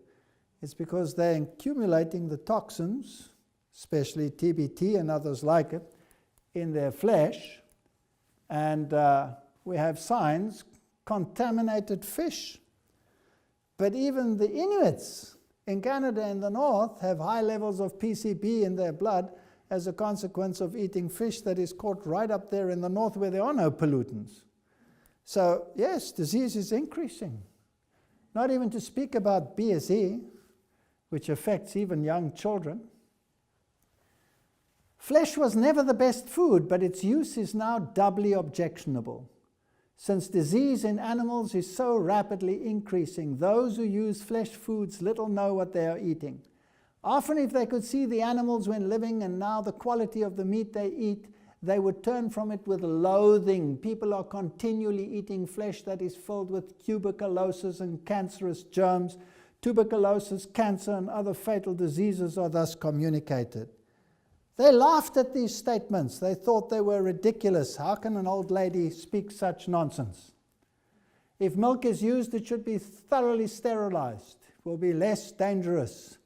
it's because they're accumulating the toxins, especially TBT and others like it, in their flesh. And we have signs, contaminated fish. But even the Inuits in Canada in the north have high levels of PCB in their blood as a consequence of eating fish that is caught right up there in the north where there are no pollutants. So yes, disease is increasing. Not even to speak about BSE, which affects even young children. Flesh was never the best food, but its use is now doubly objectionable. Since disease in animals is so rapidly increasing, those who use flesh foods little know what they are eating. Often if they could see the animals when living and now the quality of the meat they eat, they would turn from it with loathing. People are continually eating flesh that is filled with tuberculosis and cancerous germs. Tuberculosis, cancer, and other fatal diseases are thus communicated. They laughed at these statements. They thought they were ridiculous. How can an old lady speak such nonsense? If milk is used, it should be thoroughly sterilized. It will be less dangerous.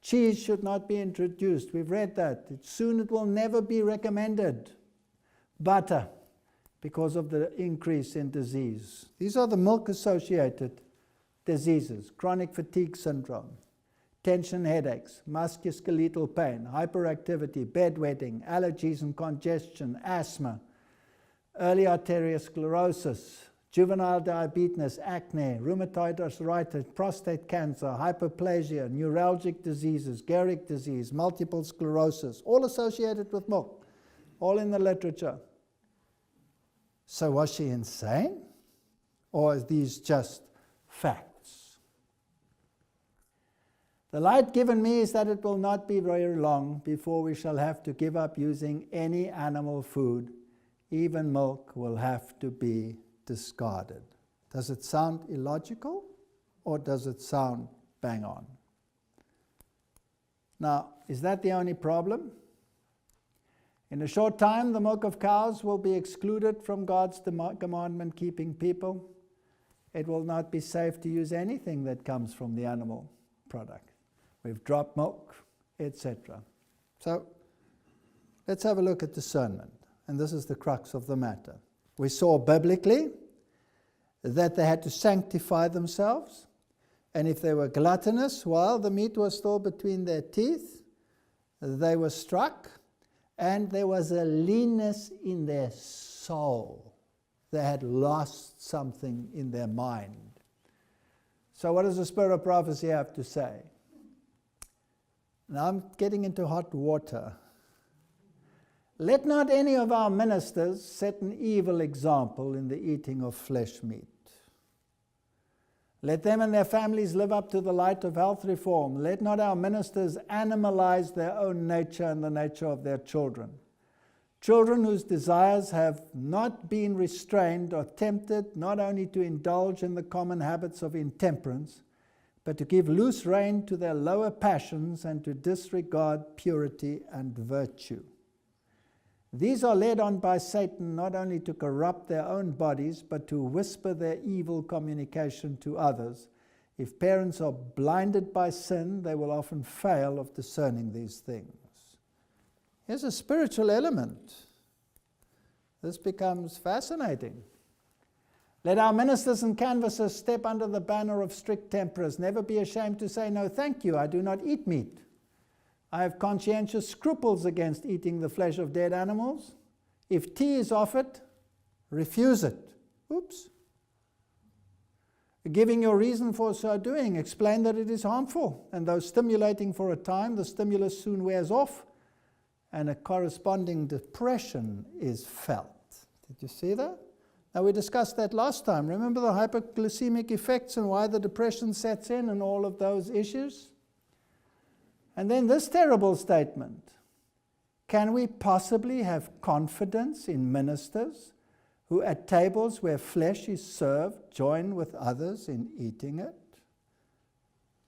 Cheese should not be introduced. We've read that. Soon it will never be recommended. Butter, because of the increase in disease. These are the milk-associated diseases: chronic fatigue syndrome, tension headaches, musculoskeletal pain, hyperactivity, bedwetting, allergies and congestion, asthma, early arteriosclerosis, juvenile diabetes, acne, rheumatoid arthritis, prostate cancer, hyperplasia, neuralgic diseases, Gehrig disease, multiple sclerosis, all associated with milk, all in the literature. So was she insane? Or are these just facts? The light given me is that it will not be very long before we shall have to give up using any animal food. Even milk will have to be discarded. Does it sound illogical or does it sound bang on? Now, is that the only problem? In a short time, the milk of cows will be excluded from God's commandment-keeping people. It will not be safe to use anything that comes from the animal product. We've dropped milk, etc. So, let's have a look at discernment. And this is the crux of the matter. We saw biblically that they had to sanctify themselves. And if they were gluttonous while the meat was still between their teeth, they were struck. And there was a leanness in their soul. They had lost something in their mind. So what does the spirit of prophecy have to say? Now I'm getting into hot water. Let not any of our ministers set an evil example in the eating of flesh meat. Let them and their families live up to the light of health reform. Let not our ministers animalize their own nature and the nature of their children. Children whose desires have not been restrained are tempted not only to indulge in the common habits of intemperance, but to give loose rein to their lower passions and to disregard purity and virtue. These are led on by Satan not only to corrupt their own bodies, but to whisper their evil communication to others. If parents are blinded by sin, they will often fail of discerning these things. Here's a spiritual element. This becomes fascinating. Let our ministers and canvassers step under the banner of strict temperance. Never be ashamed to say, no, thank you, I do not eat meat. I have conscientious scruples against eating the flesh of dead animals. If tea is offered, refuse it. Oops. Giving your reason for so doing, explain that it is harmful, and though stimulating for a time, the stimulus soon wears off, and a corresponding depression is felt. Did you see that? Now, we discussed that last time. Remember the hypoglycemic effects and why the depression sets in and all of those issues? And then this terrible statement. Can we possibly have confidence in ministers who at tables where flesh is served join with others in eating it?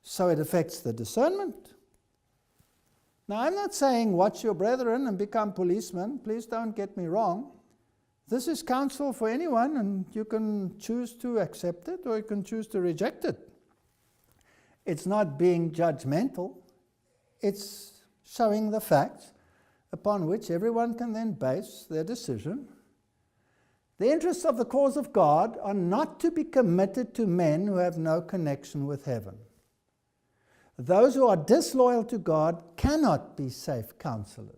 So it affects the discernment. Now, I'm not saying watch your brethren and become policemen. Please don't get me wrong. This is counsel for anyone, and you can choose to accept it or you can choose to reject it. It's not being judgmental. It's showing the facts upon which everyone can then base their decision. The interests of the cause of God are not to be committed to men who have no connection with heaven. Those who are disloyal to God cannot be safe counselors.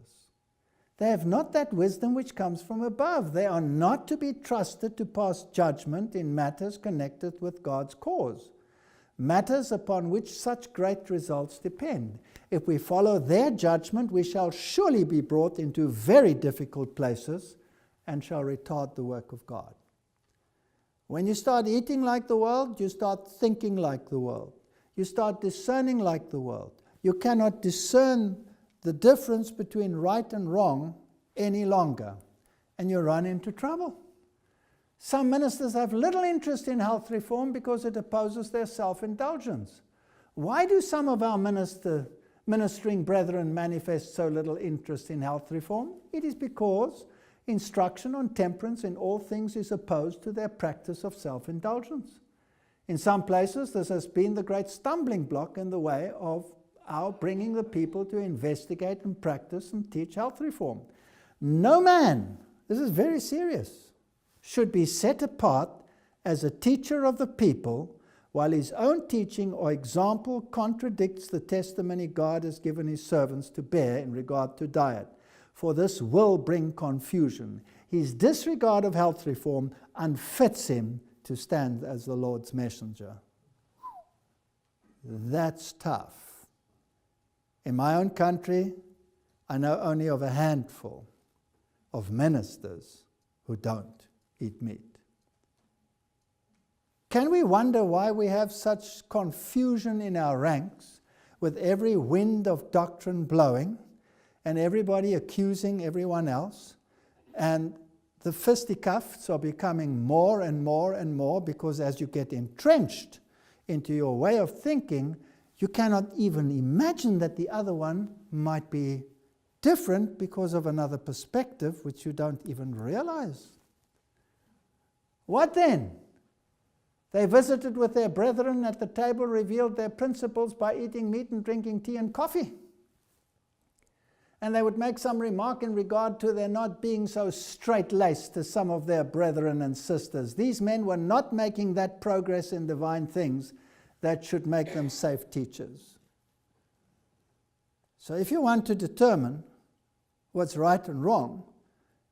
They have not that wisdom which comes from above. They are not to be trusted to pass judgment in matters connected with God's cause, matters upon which such great results depend. If we follow their judgment, we shall surely be brought into very difficult places and shall retard the work of God. When you start eating like the world, you start thinking like the world. You start discerning like the world. You cannot discern the difference between right and wrong any longer, and you run into trouble. Some ministers have little interest in health reform because it opposes their self-indulgence. Why do some of our ministering brethren manifest so little interest in health reform? It is because instruction on temperance in all things is opposed to their practice of self-indulgence. In some places, this has been the great stumbling block in the way of our bringing the people to investigate and practice and teach health reform. No man, this is very serious, should be set apart as a teacher of the people while his own teaching or example contradicts the testimony God has given his servants to bear in regard to diet, for this will bring confusion. His disregard of health reform unfits him to stand as the Lord's messenger. That's tough. In my own country, I know only of a handful of ministers who don't eat meat. Can we wonder why we have such confusion in our ranks, with every wind of doctrine blowing and everybody accusing everyone else, and the fisticuffs are becoming more and more and more, because as you get entrenched into your way of thinking, you cannot even imagine that the other one might be different because of another perspective which you don't even realize. What then? They visited with their brethren at the table, revealed their principles by eating meat and drinking tea and coffee. And they would make some remark in regard to their not being so straight-laced as some of their brethren and sisters. These men were not making that progress in divine things that should make them safe teachers. So if you want to determine what's right and wrong,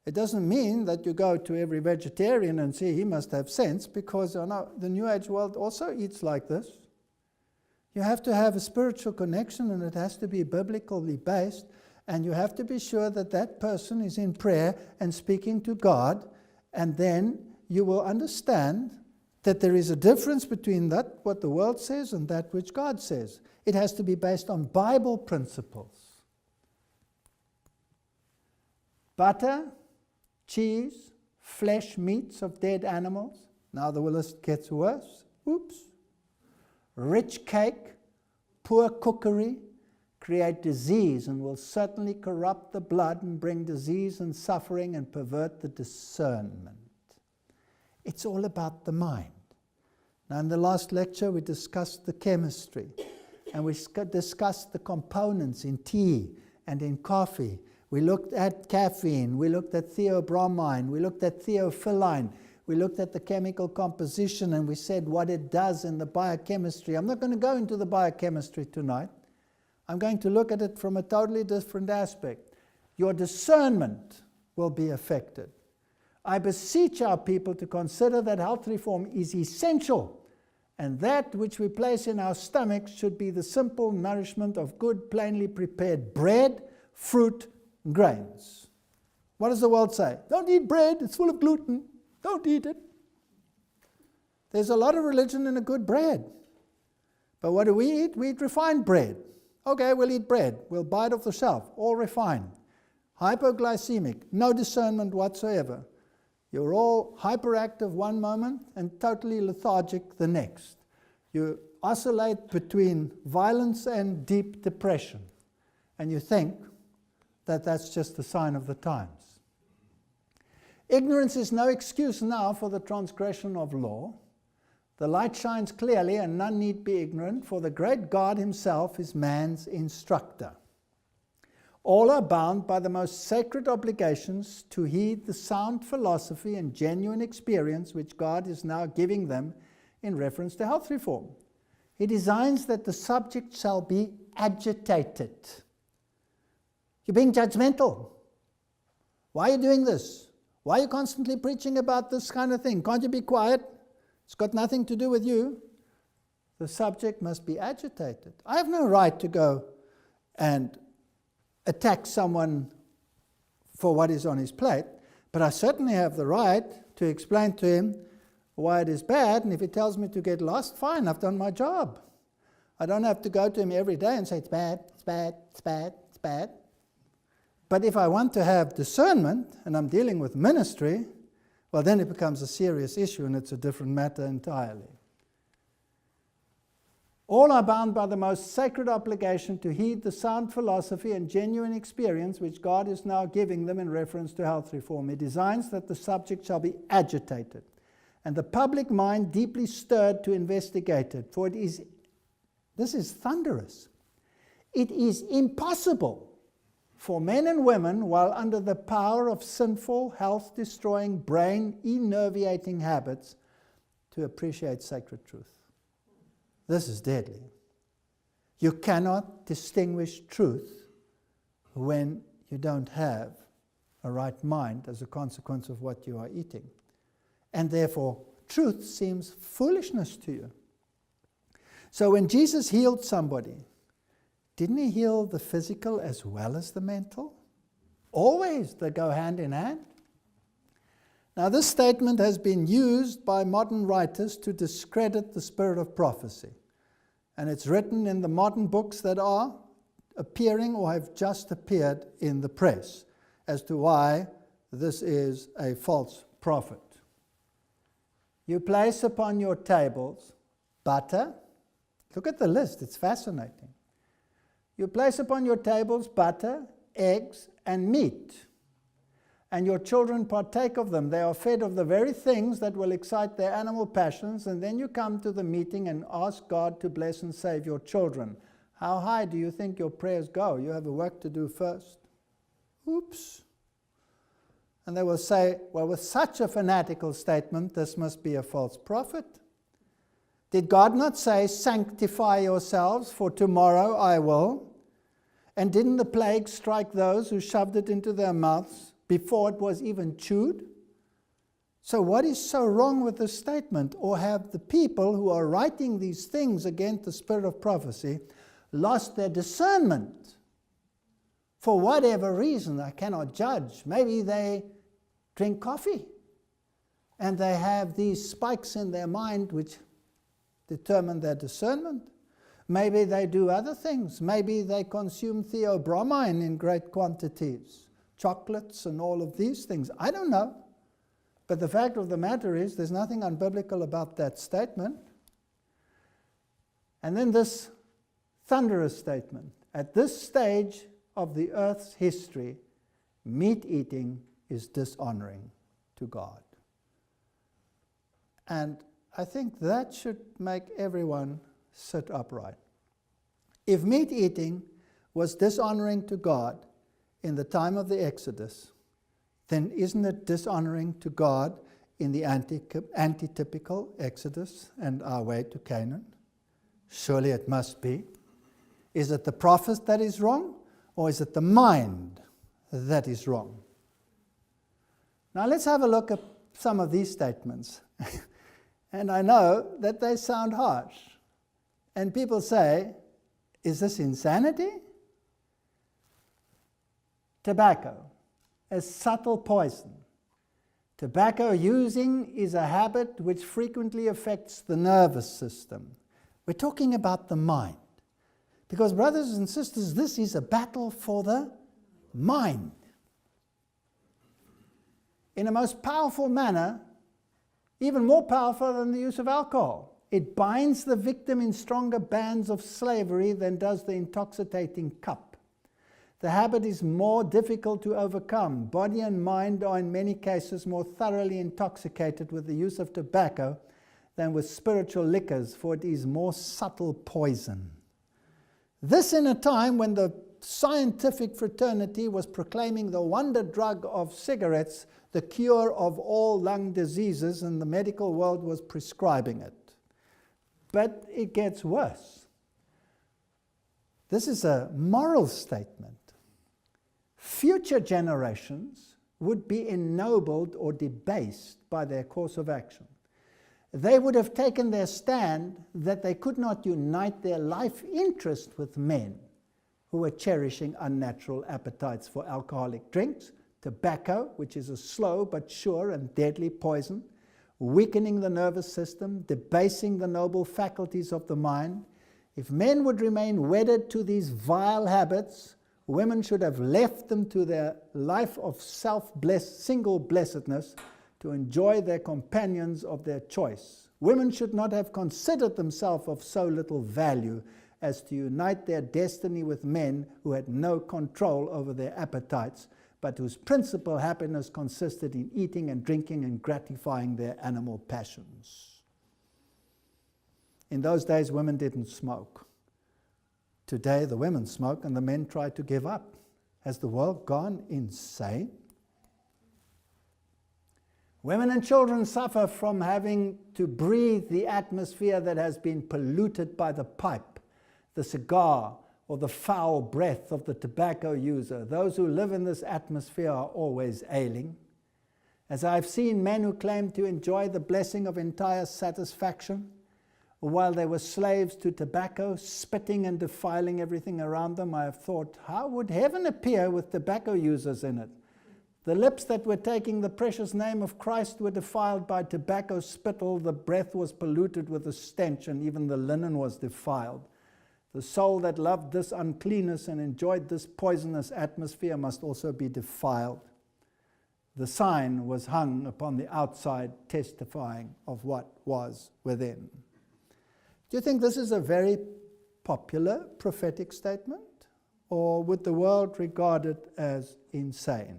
it doesn't mean that you go to every vegetarian and say he must have sense, because the New Age world also eats like this. You have to have a spiritual connection, and it has to be biblically based, and you have to be sure that that person is in prayer and speaking to God, and then you will understand that there is a difference between that, what the world says, and that which God says. It has to be based on Bible principles. Butter, cheese, flesh meats of dead animals. Now the list gets worse. Oops. Rich cake, poor cookery, create disease and will certainly corrupt the blood and bring disease and suffering and pervert the discernment. It's all about the mind. Now in the last lecture we discussed the chemistry, and we discussed the components in tea and in coffee. We looked at caffeine, we looked at theobromine, we looked at theophylline, we looked at the chemical composition, and we said what it does in the biochemistry. I'm not going to go into the biochemistry tonight. I'm going to look at it from a totally different aspect. Your discernment will be affected. I beseech our people to consider that health reform is essential, and that which we place in our stomachs should be the simple nourishment of good, plainly prepared bread, fruit, grains. What does the world say? Don't eat bread, it's full of gluten. Don't eat it. There's a lot of religion in a good bread. But what do we eat? We eat refined bread. Okay, we'll eat bread. We'll buy it off the shelf, all refined. Hypoglycemic, no discernment whatsoever. You're all hyperactive one moment and totally lethargic the next. You oscillate between violence and deep depression. And you think that that's just a sign of the times. Ignorance is no excuse now for the transgression of law. The light shines clearly, and none need be ignorant, for the great God himself is man's instructor. All are bound by the most sacred obligations to heed the sound philosophy and genuine experience which God is now giving them in reference to health reform. He designs that the subject shall be agitated. You're being judgmental. Why are you doing this? Why are you constantly preaching about this kind of thing? Can't you be quiet? It's got nothing to do with you. The subject must be agitated. I have no right to go and attack someone for what is on his plate, but I certainly have the right to explain to him why it is bad, and if he tells me to get lost, fine, I've done my job. I don't have to go to him every day and say, it's bad, it's bad, it's bad, it's bad. But if I want to have discernment, and I'm dealing with ministry, well, then it becomes a serious issue, and it's a different matter entirely. All are bound by the most sacred obligation to heed the sound philosophy and genuine experience which God is now giving them in reference to health reform. He designs that the subject shall be agitated, and the public mind deeply stirred to investigate it. For this is thunderous. It is impossible for men and women, while under the power of sinful, health-destroying, brain-enervating habits, to appreciate sacred truth. This is deadly. You cannot distinguish truth when you don't have a right mind as a consequence of what you are eating. And therefore, truth seems foolishness to you. So when Jesus healed somebody, didn't he heal the physical as well as the mental? Always, they go hand in hand. Now, this statement has been used by modern writers to discredit the spirit of prophecy. And it's written in the modern books that are appearing or have just appeared in the press as to why this is a false prophet. You place upon your tables butter. Look at the list, it's fascinating. You place upon your tables butter, eggs, and meat, and your children partake of them. They are fed of the very things that will excite their animal passions, and then you come to the meeting and ask God to bless and save your children. How high do you think your prayers go? You have a work to do first. Oops. And they will say, well, with such a fanatical statement, this must be a false prophet. Did God not say, sanctify yourselves, for tomorrow I will? And didn't the plague strike those who shoved it into their mouths before it was even chewed? So what is so wrong with this statement? Or have the people who are writing these things against the spirit of prophecy lost their discernment? For whatever reason, I cannot judge. Maybe they drink coffee and they have these spikes in their mind which determine their discernment. Maybe they do other things. Maybe they consume theobromine in great quantities, chocolates and all of these things. I don't know. But the fact of the matter is there's nothing unbiblical about that statement. And then this thunderous statement. At this stage of the earth's history, meat eating is dishonoring to God. And I think that should make everyone sit upright. If meat eating was dishonoring to God in the time of the Exodus, then isn't it dishonoring to God in the antitypical Exodus and our way to Canaan? Surely it must be. Is it the prophet that is wrong, or is it the mind that is wrong? Now let's have a look at some of these statements. And I know that they sound harsh. And people say, is this insanity? Tobacco, a subtle poison. Tobacco using is a habit which frequently affects the nervous system. We're talking about the mind. Because, brothers and sisters, this is a battle for the mind. In a most powerful manner, even more powerful than the use of alcohol. It binds the victim in stronger bands of slavery than does the intoxicating cup. The habit is more difficult to overcome. Body and mind are in many cases more thoroughly intoxicated with the use of tobacco than with spiritual liquors, for it is more subtle poison. This in a time when the scientific fraternity was proclaiming the wonder drug of cigarettes, the cure of all lung diseases, and the medical world was prescribing it. But it gets worse. This is a moral statement. Future generations would be ennobled or debased by their course of action. They would have taken their stand that they could not unite their life interest with men who were cherishing unnatural appetites for alcoholic drinks, tobacco, which is a slow but sure and deadly poison, weakening the nervous system, debasing the noble faculties of the mind. If men would remain wedded to these vile habits, women should have left them to their life of single blessedness to enjoy their companions of their choice. Women should not have considered themselves of so little value as to unite their destiny with men who had no control over their appetites, but whose principal happiness consisted in eating and drinking and gratifying their animal passions. In those days, women didn't smoke. Today, the women smoke and the men try to give up. Has the world gone insane? Women and children suffer from having to breathe the atmosphere that has been polluted by the pipe, the cigar, or the foul breath of the tobacco user. Those who live in this atmosphere are always ailing. As I've seen men who claim to enjoy the blessing of entire satisfaction, while they were slaves to tobacco, spitting and defiling everything around them, I have thought, how would heaven appear with tobacco users in it? The lips that were taking the precious name of Christ were defiled by tobacco spittle, the breath was polluted with a stench, and even the linen was defiled. The soul that loved this uncleanness and enjoyed this poisonous atmosphere must also be defiled. The sign was hung upon the outside, testifying of what was within. Do you think this is a very popular prophetic statement? Or would the world regard it as insane?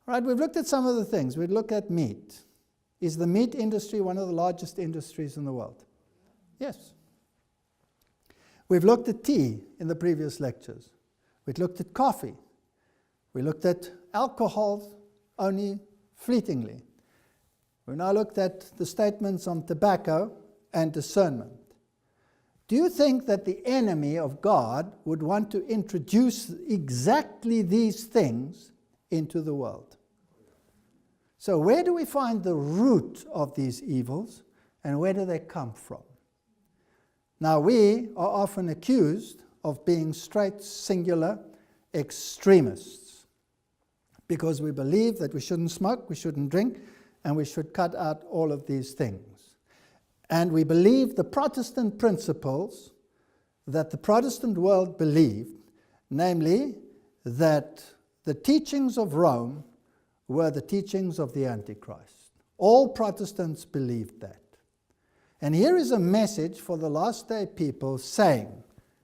Right, we've looked at some of the things. We'd look at meat. Is the meat industry one of the largest industries in the world? Yes. We've looked at tea in the previous lectures. We've looked at coffee. We looked at alcohol only fleetingly. We've now looked at the statements on tobacco and discernment. Do you think that the enemy of God would want to introduce exactly these things into the world? So where do we find the root of these evils, and where do they come from? Now, we are often accused of being straight, singular extremists because we believe that we shouldn't smoke, we shouldn't drink, and we should cut out all of these things. And we believe the Protestant principles that the Protestant world believed, namely that the teachings of Rome were the teachings of the Antichrist. All Protestants believed that. And here is a message for the last day people saying,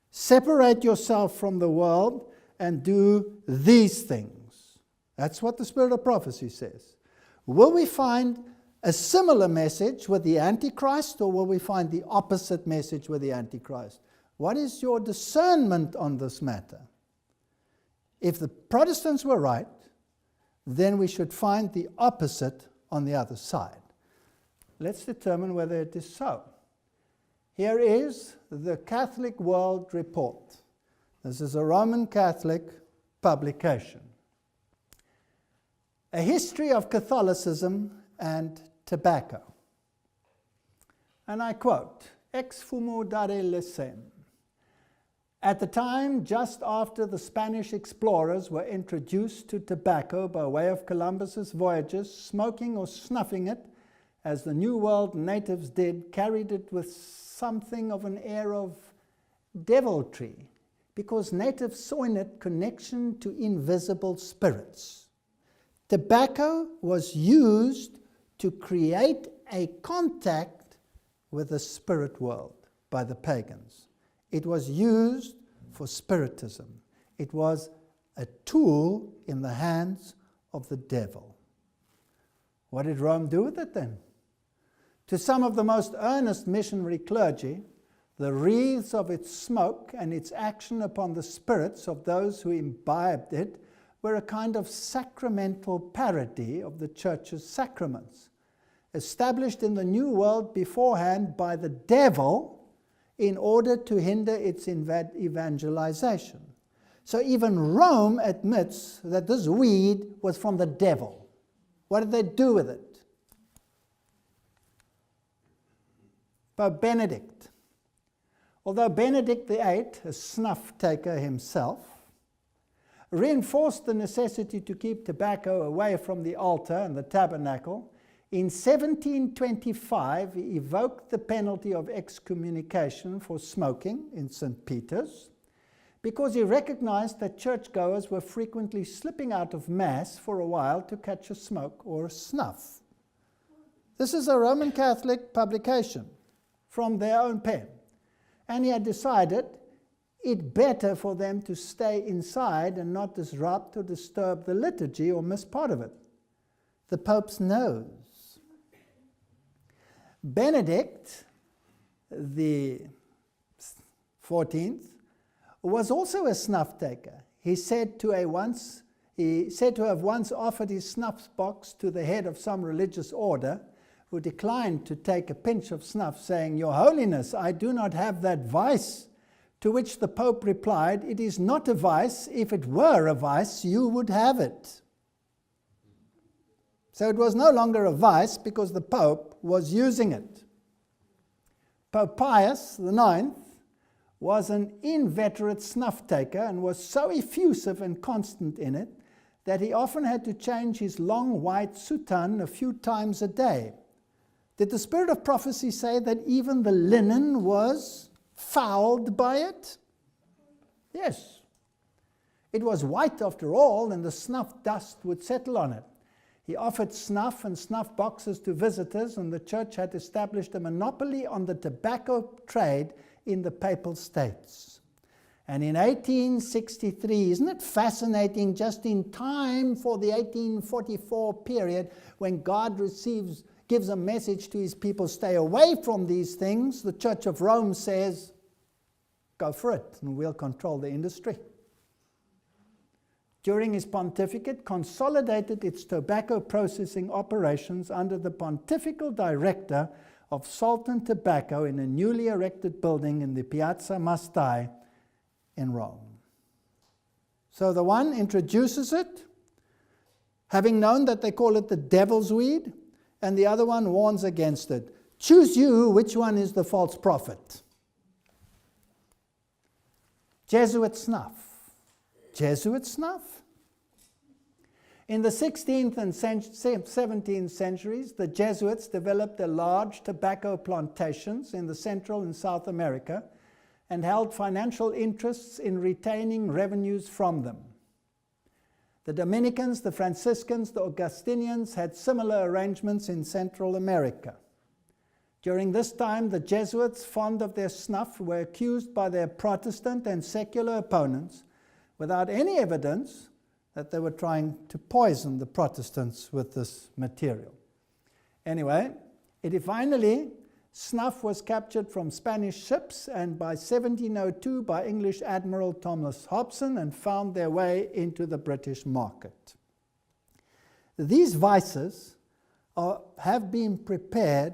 separate yourself from the world and do these things. That's what the Spirit of Prophecy says. Will we find a similar message with the Antichrist, or will we find the opposite message with the Antichrist? What is your discernment on this matter? If the Protestants were right, then we should find the opposite on the other side. Let's determine whether it is so. Here is the Catholic World Report. This is a Roman Catholic publication. A history of Catholicism and tobacco. And I quote, Ex fumo dare lecem. At the time, just after the Spanish explorers were introduced to tobacco by way of Columbus's voyages, smoking or snuffing it, as the New World natives did, carried it with something of an air of deviltry, because natives saw in it connection to invisible spirits. Tobacco was used to create a contact with the spirit world by the pagans. It was used for spiritism. It was a tool in the hands of the devil. What did Rome do with it then? To some of the most earnest missionary clergy, the wreaths of its smoke and its action upon the spirits of those who imbibed it were a kind of sacramental parody of the church's sacraments, established in the New World beforehand by the devil in order to hinder its evangelization. So even Rome admits that this weed was from the devil. What did they do with it? Pope Benedict. Although Benedict VIII, a snuff taker himself, reinforced the necessity to keep tobacco away from the altar and the tabernacle, in 1725 he evoked the penalty of excommunication for smoking in St. Peter's because he recognized that churchgoers were frequently slipping out of Mass for a while to catch a smoke or a snuff. This is a Roman Catholic publication from their own pen. And he had decided it better for them to stay inside and not disrupt or disturb the liturgy or miss part of it. The Pope's nose. Benedict the 14th was also a snuff taker. He said to have once offered his snuff box to the head of some religious order, who declined to take a pinch of snuff, saying, "Your Holiness, I do not have that vice." To which the Pope replied, "It is not a vice. If it were a vice, you would have it." So it was no longer a vice because the Pope was using it. Pope Pius IX was an inveterate snuff taker and was so effusive and constant in it that he often had to change his long white soutane a few times a day. Did the Spirit of Prophecy say that even the linen was fouled by it? Yes. It was white after all, and the snuff dust would settle on it. He offered snuff and snuff boxes to visitors, and the church had established a monopoly on the tobacco trade in the Papal States. And in 1863, isn't it fascinating, just in time for the 1844 period, when God gives a message to his people, stay away from these things, the Church of Rome says, go for it, and we'll control the industry. During his pontificate, consolidated its tobacco processing operations under the pontifical director of salt and tobacco in a newly erected building in the Piazza Mastai in Rome. So the one introduces it, having known that they call it the devil's weed, and the other one warns against it. Choose you which one is the false prophet. Jesuit snuff. Jesuit snuff? In the 16th and 17th centuries, the Jesuits developed their large tobacco plantations in the Central and South America and held financial interests in retaining revenues from them. The Dominicans, the Franciscans, the Augustinians had similar arrangements in Central America. During this time, the Jesuits, fond of their snuff, were accused by their Protestant and secular opponents, without any evidence, that they were trying to poison the Protestants with this material. Anyway, finally, snuff was captured from Spanish ships, and by 1702 by English Admiral Thomas Hobson, and found their way into the British market. These vices have been prepared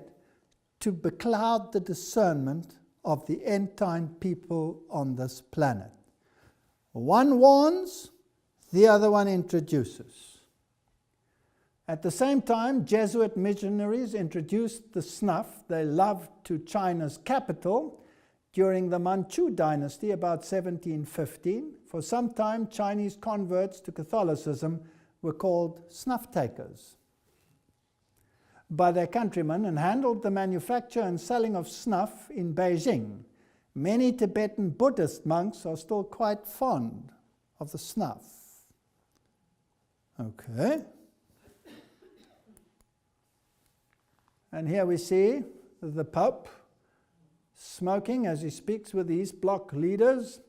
to becloud the discernment of the end-time people on this planet. One warns, the other one introduces. At the same time, Jesuit missionaries introduced the snuff they loved to China's capital during the Manchu dynasty about 1715. For some time, Chinese converts to Catholicism were called snuff takers by their countrymen, and handled the manufacture and selling of snuff in Beijing. Many Tibetan Buddhist monks are still quite fond of the snuff. Okay. And here we see the Pope smoking as he speaks with these bloc leaders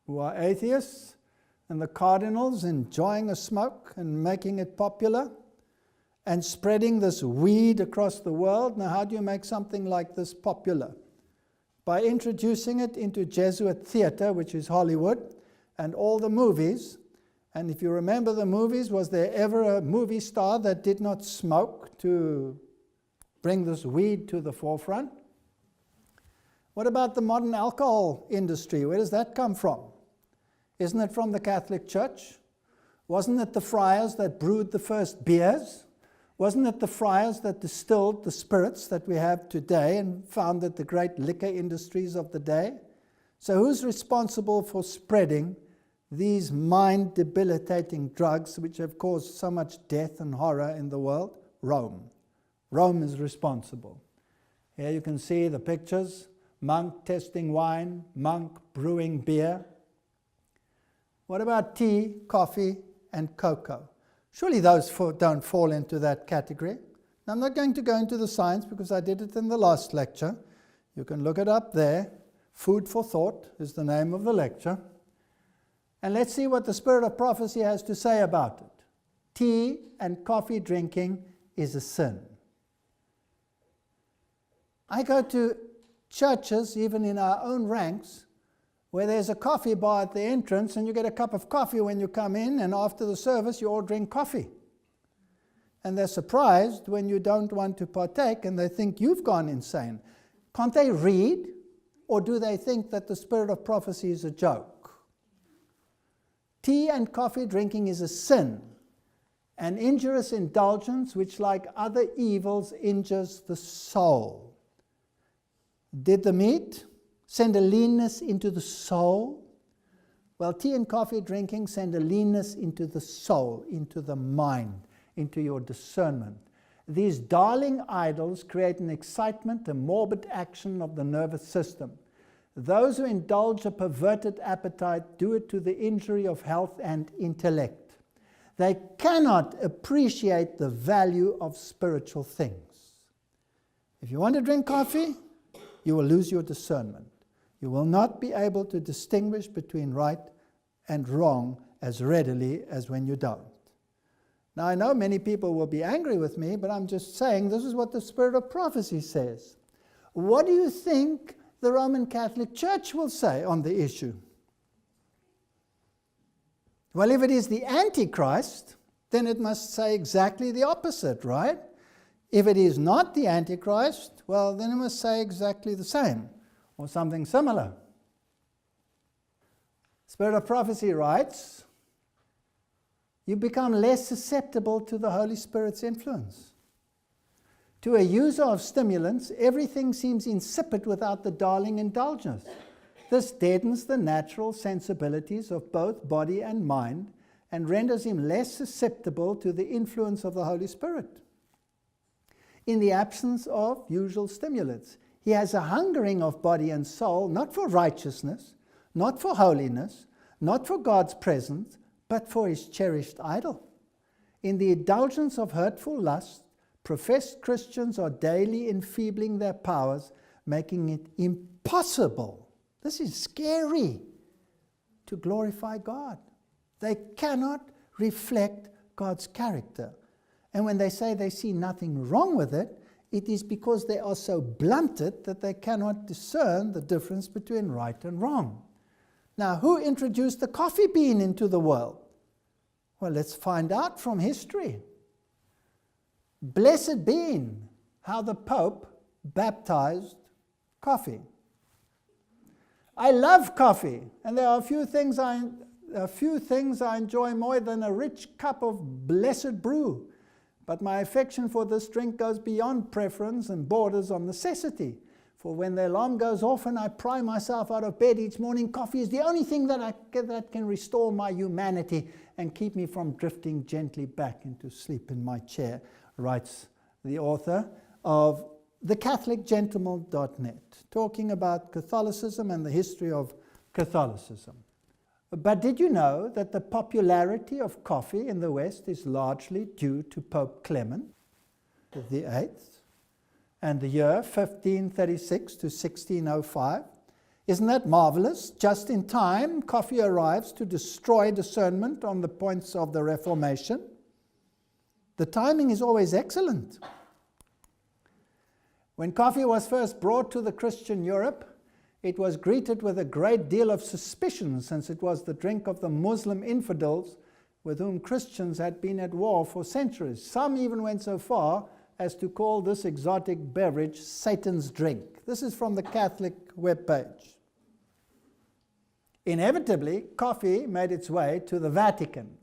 who are atheists, and the cardinals enjoying a smoke and making it popular and spreading this weed across the world. Now, how do you make something like this popular? By introducing it into Jesuit theater, which is Hollywood, and all the movies. And if you remember the movies, was there ever a movie star that did not smoke to bring this weed to the forefront? What about the modern alcohol industry? Where does that come from? Isn't it from the Catholic Church? Wasn't it the friars that brewed the first beers? Wasn't it the friars that distilled the spirits that we have today and founded the great liquor industries of the day? So who's responsible for spreading these mind-debilitating drugs which have caused so much death and horror in the world? Rome. Rome is responsible. Here you can see the pictures. Monk testing wine, monk brewing beer. What about tea, coffee, and cocoa? Surely those don't fall into that category. Now, I'm not going to go into the science because I did it in the last lecture. You can look it up there. Food for Thought is the name of the lecture. And let's see what the Spirit of Prophecy has to say about it. Tea and coffee drinking is a sin. I go to churches, even in our own ranks, where there's a coffee bar at the entrance, and you get a cup of coffee when you come in, and after the service you all drink coffee. And they're surprised when you don't want to partake, and they think you've gone insane. Can't they read? Or do they think that the Spirit of Prophecy is a joke? Tea and coffee drinking is a sin, an injurious indulgence which, like other evils, injures the soul. Did the meat send a leanness into the soul? Well, tea and coffee drinking send a leanness into the soul, into the mind, into your discernment. These darling idols create an excitement, a morbid action of the nervous system. Those who indulge a perverted appetite do it to the injury of health and intellect. They cannot appreciate the value of spiritual things. If you want to drink coffee, you will lose your discernment. You will not be able to distinguish between right and wrong as readily as when you don't. Now, I know many people will be angry with me, but I'm just saying this is what the spirit of prophecy says. What do you think the Roman Catholic Church will say on the issue? Well, if it is the Antichrist, then it must say exactly the opposite, right? If it is not the Antichrist, well, then it must say exactly the same, or something similar. Spirit of Prophecy writes, you become less susceptible to the Holy Spirit's influence. To a user of stimulants, everything seems insipid without the darling indulgence. This deadens the natural sensibilities of both body and mind and renders him less susceptible to the influence of the Holy Spirit. In the absence of usual stimulants, he has a hungering of body and soul, not for righteousness, not for holiness, not for God's presence, but for his cherished idol. In the indulgence of hurtful lust, professed Christians are daily enfeebling their powers, making it impossible. This is scary, to glorify God. They cannot reflect God's character. And when they say they see nothing wrong with it, it is because they are so blunted that they cannot discern the difference between right and wrong. Now, who introduced the coffee bean into the world? Well, let's find out from history. Blessed bean, how the Pope baptized coffee. I love coffee, and there are a few things I enjoy more than a rich cup of blessed brew. But my affection for this drink goes beyond preference and borders on necessity. For when the alarm goes off and I pry myself out of bed each morning, coffee is the only thing that can restore my humanity and keep me from drifting gently back into sleep in my chair, writes the author of thecatholicgentleman.net, talking about Catholicism and the history of Catholicism. But did you know that the popularity of coffee in the West is largely due to Pope Clement VIII and the year 1536 to 1605? Isn't that marvelous? Just in time, coffee arrives to destroy discernment on the points of the Reformation. The timing is always excellent. When coffee was first brought to the Christian Europe, it was greeted with a great deal of suspicion, since it was the drink of the Muslim infidels with whom Christians had been at war for centuries. Some even went so far as to call this exotic beverage Satan's drink. This is from the Catholic webpage. Inevitably, coffee made its way to the Vatican,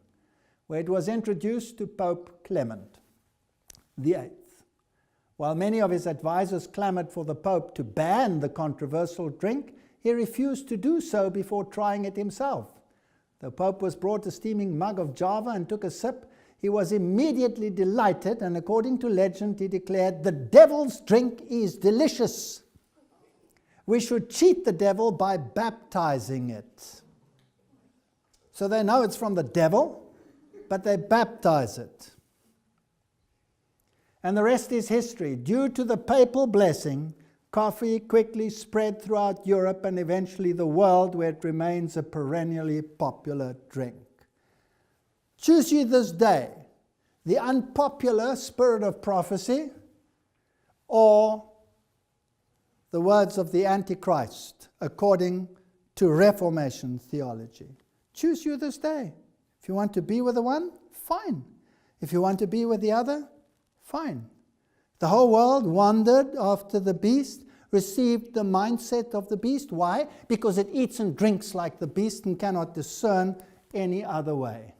where it was introduced to Pope Clement VIII. While many of his advisors clamored for the Pope to ban the controversial drink, he refused to do so before trying it himself. The Pope was brought a steaming mug of Java and took a sip. He was immediately delighted, and according to legend, he declared, "The devil's drink is delicious. We should cheat the devil by baptizing it." So they know it's from the devil, but they baptize it. And the rest is history. Due to the papal blessing, coffee quickly spread throughout Europe and eventually the world, where it remains a perennially popular drink. Choose ye this day the unpopular spirit of prophecy or the words of the Antichrist, according to Reformation theology. Choose you this day. If you want to be with the one, fine. If you want to be with the other, fine. The whole world wandered after the beast, received the mindset of the beast. Why? Because it eats and drinks like the beast and cannot discern any other way.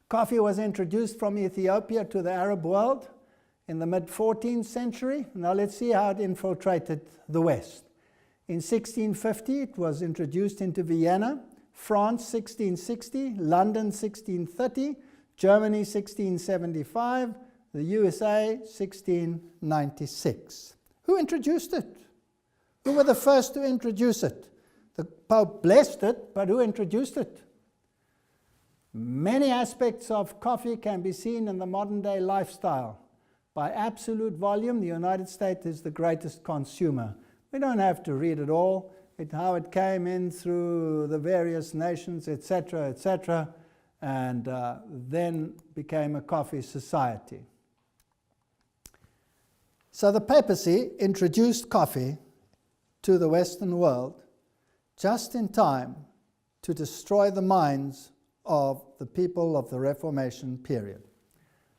Coffee was introduced from Ethiopia to the Arab world in the mid-14th century. Now let's see how it infiltrated the West. In 1650, it was introduced into Vienna, France 1660, London 1630, Germany 1675, the USA 1696. Who introduced it? Who were the first to introduce it? The Pope blessed it, but who introduced it? Many aspects of coffee can be seen in the modern day lifestyle. By absolute volume, the United States is the greatest consumer. We don't have to read it all, how it came in through the various nations, etc., and then became a coffee society. So the papacy introduced coffee to the Western world just in time to destroy the minds of the people of the Reformation period.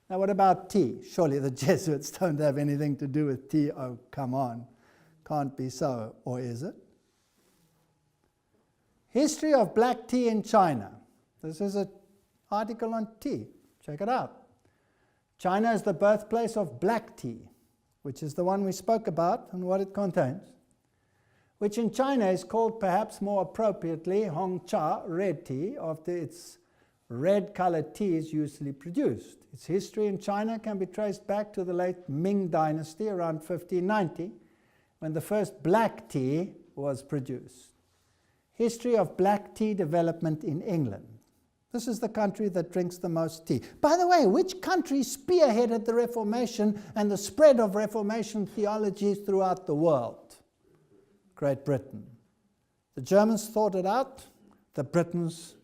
Now, what about tea? Surely the Jesuits don't have anything to do with tea. Oh, come on. Can't be so, or is it? History of black tea in China. This is an article on tea. Check it out. China is the birthplace of black tea, which is the one we spoke about and what it contains, which in China is called perhaps more appropriately Hongcha red tea, after its red-colored tea is usually produced. Its history in China can be traced back to the late Ming Dynasty around 1590, when the first black tea was produced. History of black tea development in England. This is the country that drinks the most tea. By the way, which country spearheaded the Reformation and the spread of Reformation theologies throughout the world? Great Britain. The Germans thought it out, the Britons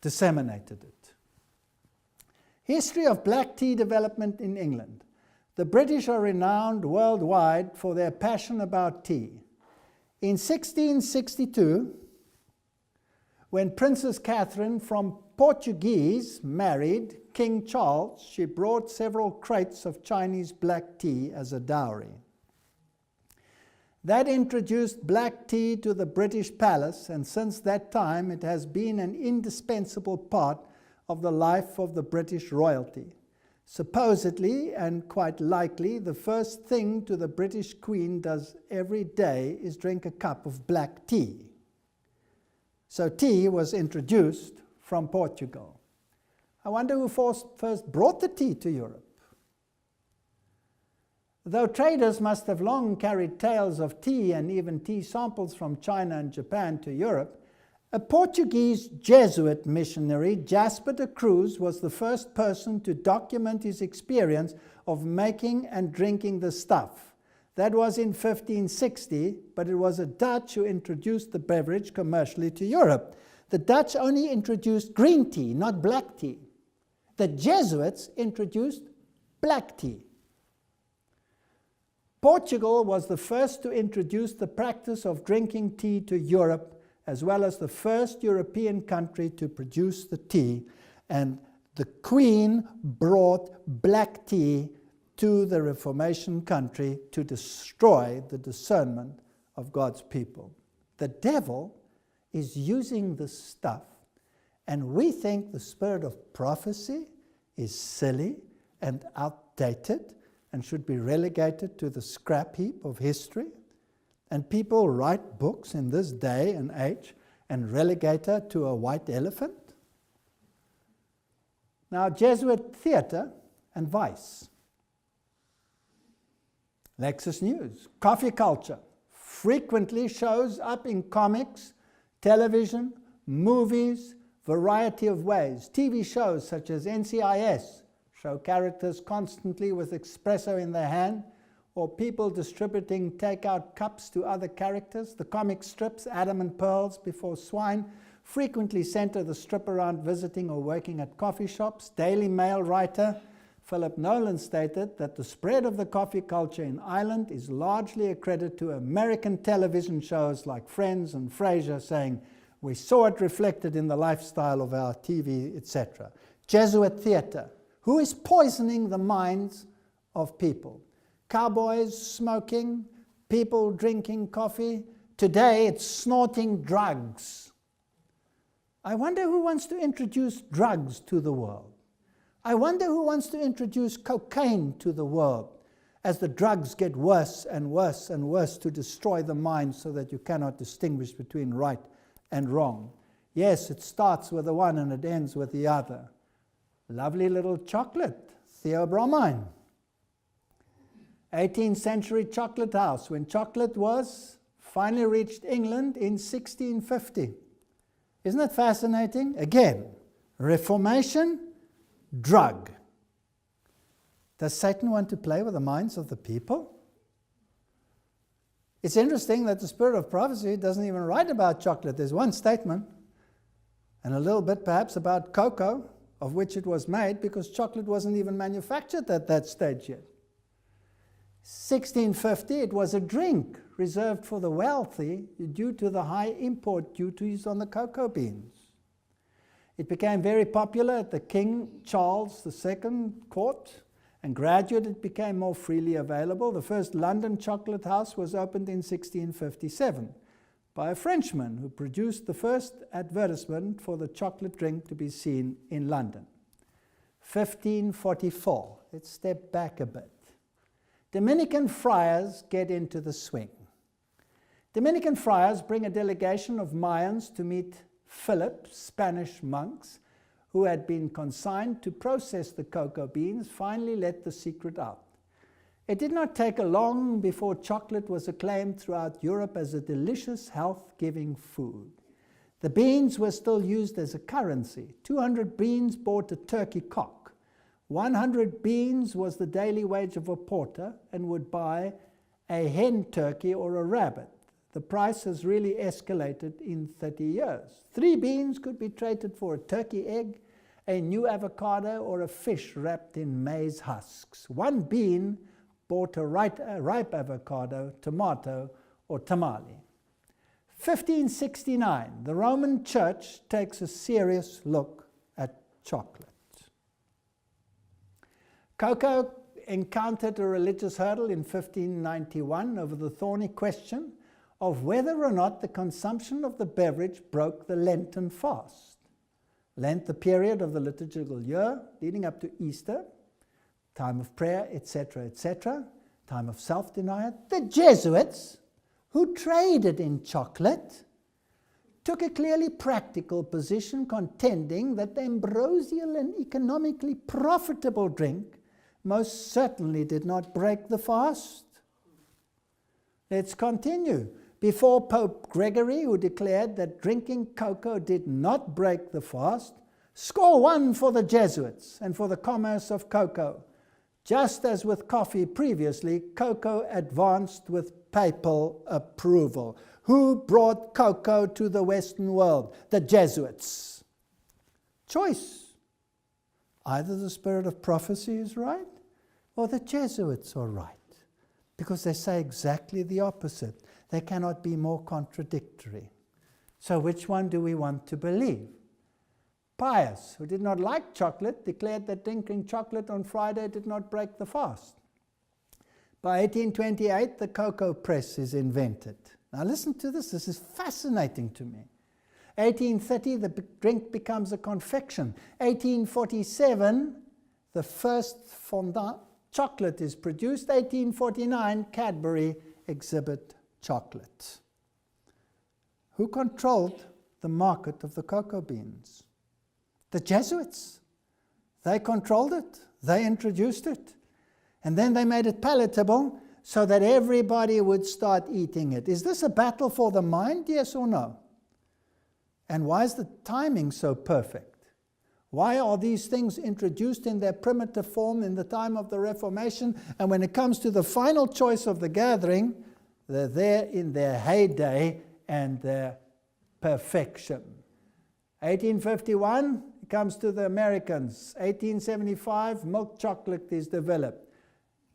disseminated it. History of black tea development in England. The British are renowned worldwide for their passion about tea. In 1662, when Princess Catherine from Portuguese married King Charles, she brought several crates of Chinese black tea as a dowry. That introduced black tea to the British palace, and since that time it has been an indispensable part of the life of the British royalty. Supposedly, and quite likely, the first thing the British Queen does every day is drink a cup of black tea. So tea was introduced from Portugal. I wonder who first brought the tea to Europe. Though traders must have long carried tales of tea and even tea samples from China and Japan to Europe, a Portuguese Jesuit missionary, Jasper de Cruz, was the first person to document his experience of making and drinking the stuff. That was in 1560, but it was a Dutch who introduced the beverage commercially to Europe. The Dutch only introduced green tea, not black tea. The Jesuits introduced black tea. Portugal was the first to introduce the practice of drinking tea to Europe, as well as the first European country to produce the tea, and the Queen brought black tea to the Reformation country to destroy the discernment of God's people. The devil is using this stuff, and we think the spirit of prophecy is silly and outdated and should be relegated to the scrap heap of history. And people write books in this day and age and relegate her to a white elephant. Now, Jesuit theater and vice. Lexus News. Coffee culture frequently shows up in comics, television, movies, variety of ways. TV shows such as NCIS show characters constantly with espresso in their hand, or people distributing takeout cups to other characters. The comic strips, Adam and Pearls Before Swine, frequently center the strip around visiting or working at coffee shops. Daily Mail writer Philip Nolan stated that the spread of the coffee culture in Ireland is largely a credit to American television shows like Friends and Frasier, saying, "We saw it reflected in the lifestyle of our TV, etc." Jesuit theater. Who is poisoning the minds of people? Cowboys smoking, people drinking coffee. Today it's snorting drugs. I wonder who wants to introduce drugs to the world. I wonder who wants to introduce cocaine to the world as the drugs get worse and worse and worse to destroy the mind so that you cannot distinguish between right and wrong. Yes, it starts with the one and it ends with the other. Lovely little chocolate, theobromine. 18th century chocolate house, when chocolate was finally reached England in 1650. Isn't it fascinating? Again, Reformation, drug. Does Satan want to play with the minds of the people? It's interesting that the spirit of prophecy doesn't even write about chocolate. There's one statement, and a little bit perhaps about cocoa, of which it was made, because chocolate wasn't even manufactured at that stage yet. 1650, it was a drink reserved for the wealthy due to the high import duties on the cocoa beans. It became very popular at the King Charles II court, and gradually it became more freely available. The first London chocolate house was opened in 1657 by a Frenchman who produced the first advertisement for the chocolate drink to be seen in London. 1544, let's step back a bit. Dominican friars get into the swing. Dominican friars bring a delegation of Mayans to meet Philip, Spanish monks, who had been consigned to process the cocoa beans, finally let the secret out. It did not take long before chocolate was acclaimed throughout Europe as a delicious, health-giving food. The beans were still used as a currency. 200 beans bought a turkey cock. 100 beans was the daily wage of a porter and would buy a hen turkey or a rabbit. The price has really escalated in 30 years. 3 beans could be traded for a turkey egg, a new avocado, or a fish wrapped in maize husks. 1 bean bought a ripe avocado, tomato, or tamale. 1569, the Roman Church takes a serious look at chocolate. Cocoa encountered a religious hurdle in 1591 over the thorny question of whether or not the consumption of the beverage broke the Lenten fast. Lent, the period of the liturgical year leading up to Easter, time of prayer, etc., time of self-denial. The Jesuits, who traded in chocolate, took a clearly practical position, contending that the ambrosial and economically profitable drink most certainly did not break the fast. Let's continue. Before Pope Gregory, who declared that drinking cocoa did not break the fast, score 1 for the Jesuits and for the commerce of cocoa. Just as with coffee previously, cocoa advanced with papal approval. Who brought cocoa to the Western world? The Jesuits. Choice. Either the spirit of prophecy is right, or the Jesuits are right, because they say exactly the opposite. They cannot be more contradictory. So which one do we want to believe? Pius, who did not like chocolate, declared that drinking chocolate on Friday did not break the fast. By 1828, the cocoa press is invented. Now listen to this. This is fascinating to me. 1830, the drink becomes a confection. 1847, the first fondant chocolate is produced. 1849, Cadbury exhibit chocolate. Who controlled the market of the cocoa beans? The Jesuits. They controlled it. They introduced it. And then they made it palatable so that everybody would start eating it. Is this a battle for the mind, yes or no? And why is the timing so perfect? Why are these things introduced in their primitive form in the time of the Reformation, and when it comes to the final choice of the gathering, they're there in their heyday and their perfection? 1851, it comes to the Americans. 1875, milk chocolate is developed.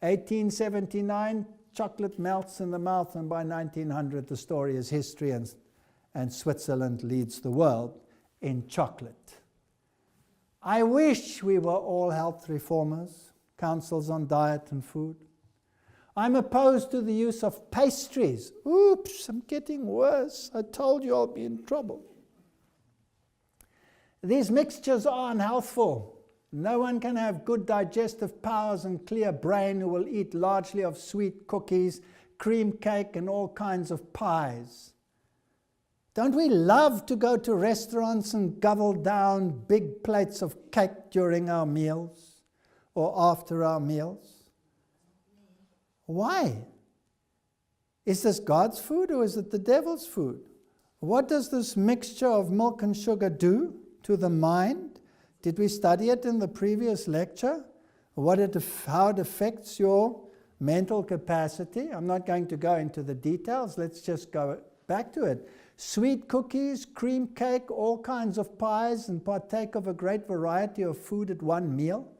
1879, chocolate melts in the mouth, and by 1900, the story is history, and Switzerland leads the world in chocolate. I wish we were all health reformers, councils on diet and food. I'm opposed to the use of pastries. Oops, I'm getting worse. I told you I'll be in trouble. These mixtures are unhealthful. No one can have good digestive powers and clear brain who will eat largely of sweet cookies, cream cake, and all kinds of pies. Don't we love to go to restaurants and gobble down big plates of cake during our meals or after our meals? Why? Is this God's food or is it the devil's food? What does this mixture of milk and sugar do to the mind? Did we study it in the previous lecture? How it affects your mental capacity? I'm not going to go into the details. Let's just go back to it. Sweet cookies, cream cake, all kinds of pies, and partake of a great variety of food at one meal.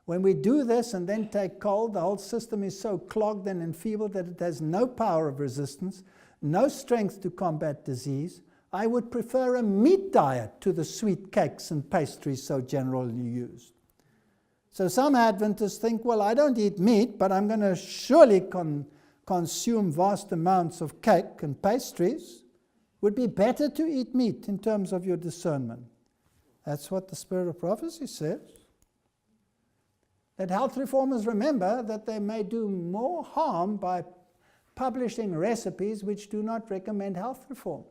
When we do this and then take cold, the whole system is so clogged and enfeebled that it has no power of resistance, no strength to combat disease. I would prefer a meat diet to the sweet cakes and pastries so generally used. So some Adventists think, well, I don't eat meat, but I'm going to surely consume vast amounts of cake and pastries. Would be better to eat meat in terms of your discernment. That's what the Spirit of Prophecy says. That health reformers remember that they may do more harm by publishing recipes which do not recommend health reform.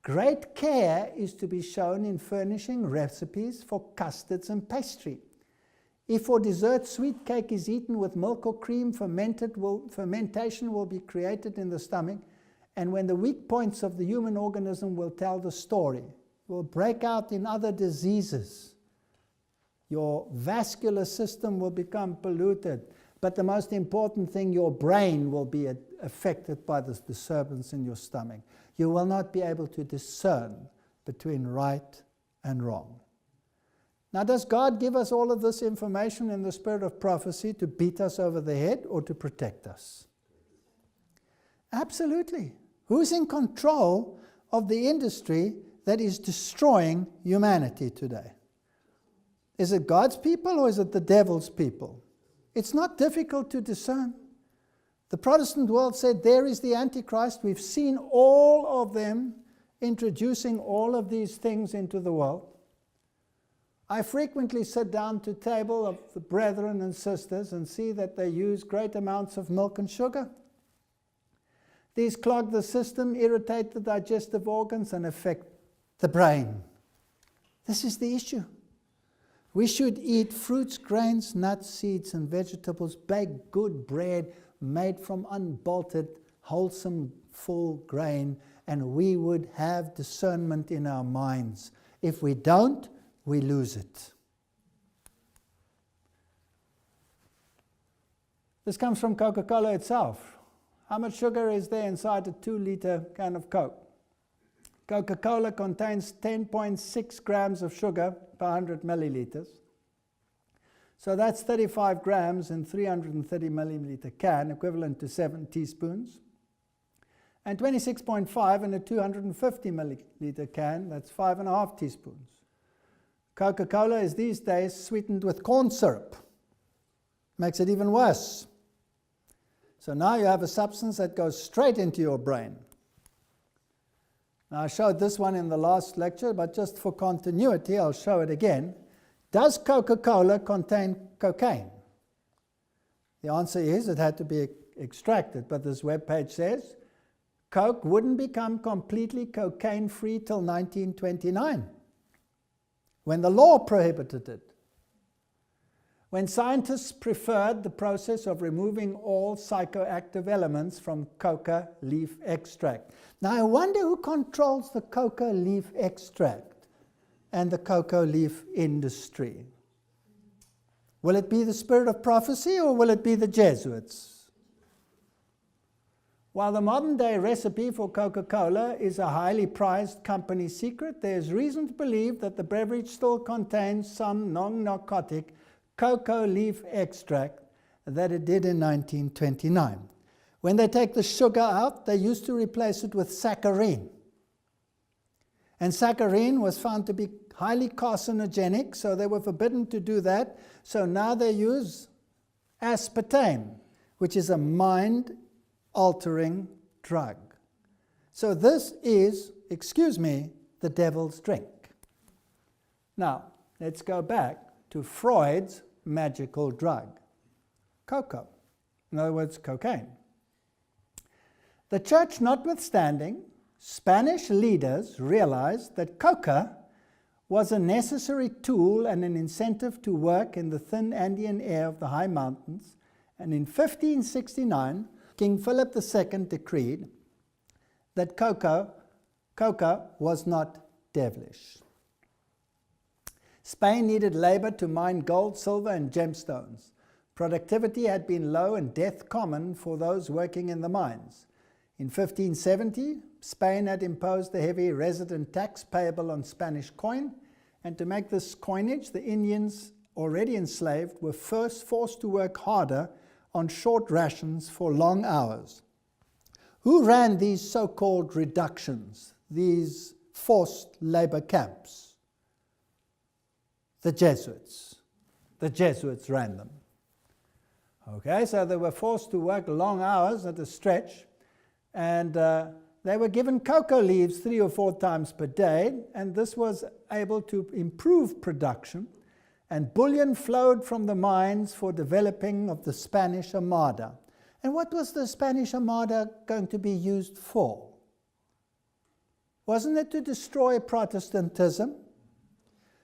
Great care is to be shown in furnishing recipes for custards and pastry. If for dessert sweet cake is eaten with milk or cream, fermentation will be created in the stomach, and when the weak points of the human organism will tell the story, will break out in other diseases. Your vascular system will become polluted. But the most important thing, your brain will be affected by this disturbance in your stomach. You will not be able to discern between right and wrong. Now, does God give us all of this information in the spirit of prophecy to beat us over the head or to protect us? Absolutely. Who's in control of the industry that is destroying humanity today? Is it God's people or is it the devil's people? It's not difficult to discern. The Protestant world said, there is the Antichrist. We've seen all of them introducing all of these things into the world. I frequently sit down to table of the brethren and sisters and see that they use great amounts of milk and sugar. These clog the system, irritate the digestive organs, and affect the brain. This is the issue. We should eat fruits, grains, nuts, seeds, and vegetables, baked good bread made from unbolted, wholesome, full grain, and we would have discernment in our minds. If we don't, we lose it. This comes from Coca-Cola itself. How much sugar is there inside a 2-liter can of Coke? Coca-Cola contains 10.6 grams of sugar per 100 milliliters. So that's 35 grams in 330 milliliter can, equivalent to 7 teaspoons. And 26.5 in a 250 milliliter can, that's 5.5 teaspoons. Coca-Cola is these days sweetened with corn syrup. Makes it even worse. So now you have a substance that goes straight into your brain. Now I showed this one in the last lecture, but just for continuity, I'll show it again. Does Coca-Cola contain cocaine? The answer is it had to be extracted, but this webpage says Coke wouldn't become completely cocaine-free till 1929, when the law prohibited it. When scientists preferred the process of removing all psychoactive elements from coca leaf extract. Now I wonder who controls the coca leaf extract and the cocoa leaf industry. Will it be the spirit of prophecy or will it be the Jesuits? While the modern day recipe for Coca-Cola is a highly prized company secret, there is reason to believe that the beverage still contains some non-narcotic cocoa leaf extract that it did in 1929. When they take the sugar out, they used to replace it with saccharin. And saccharin was found to be highly carcinogenic, so they were forbidden to do that. So now they use aspartame, which is a mind-altering drug. So this is, excuse me, the devil's drink. Now, let's go back to Freud's magical drug, cocoa. In other words, cocaine. The church notwithstanding, Spanish leaders realized that coca was a necessary tool and an incentive to work in the thin Andean air of the high mountains, and in 1569, King Philip II decreed that cocoa Coca was not devilish. Spain needed labor to mine gold, silver, and gemstones. Productivity had been low and death common for those working in the mines. In 1570, Spain had imposed a heavy resident tax payable on Spanish coin, and to make this coinage, the Indians already enslaved were first forced to work harder on short rations for long hours. Who ran these so-called reductions, these forced labor camps? The Jesuits. The Jesuits ran them. Okay, so they were forced to work long hours at a stretch, and they were given cocoa leaves 3 or 4 times per day, and this was able to improve production, and bullion flowed from the mines for developing of the Spanish Armada. And what was the Spanish Armada going to be used for? Wasn't it to destroy Protestantism?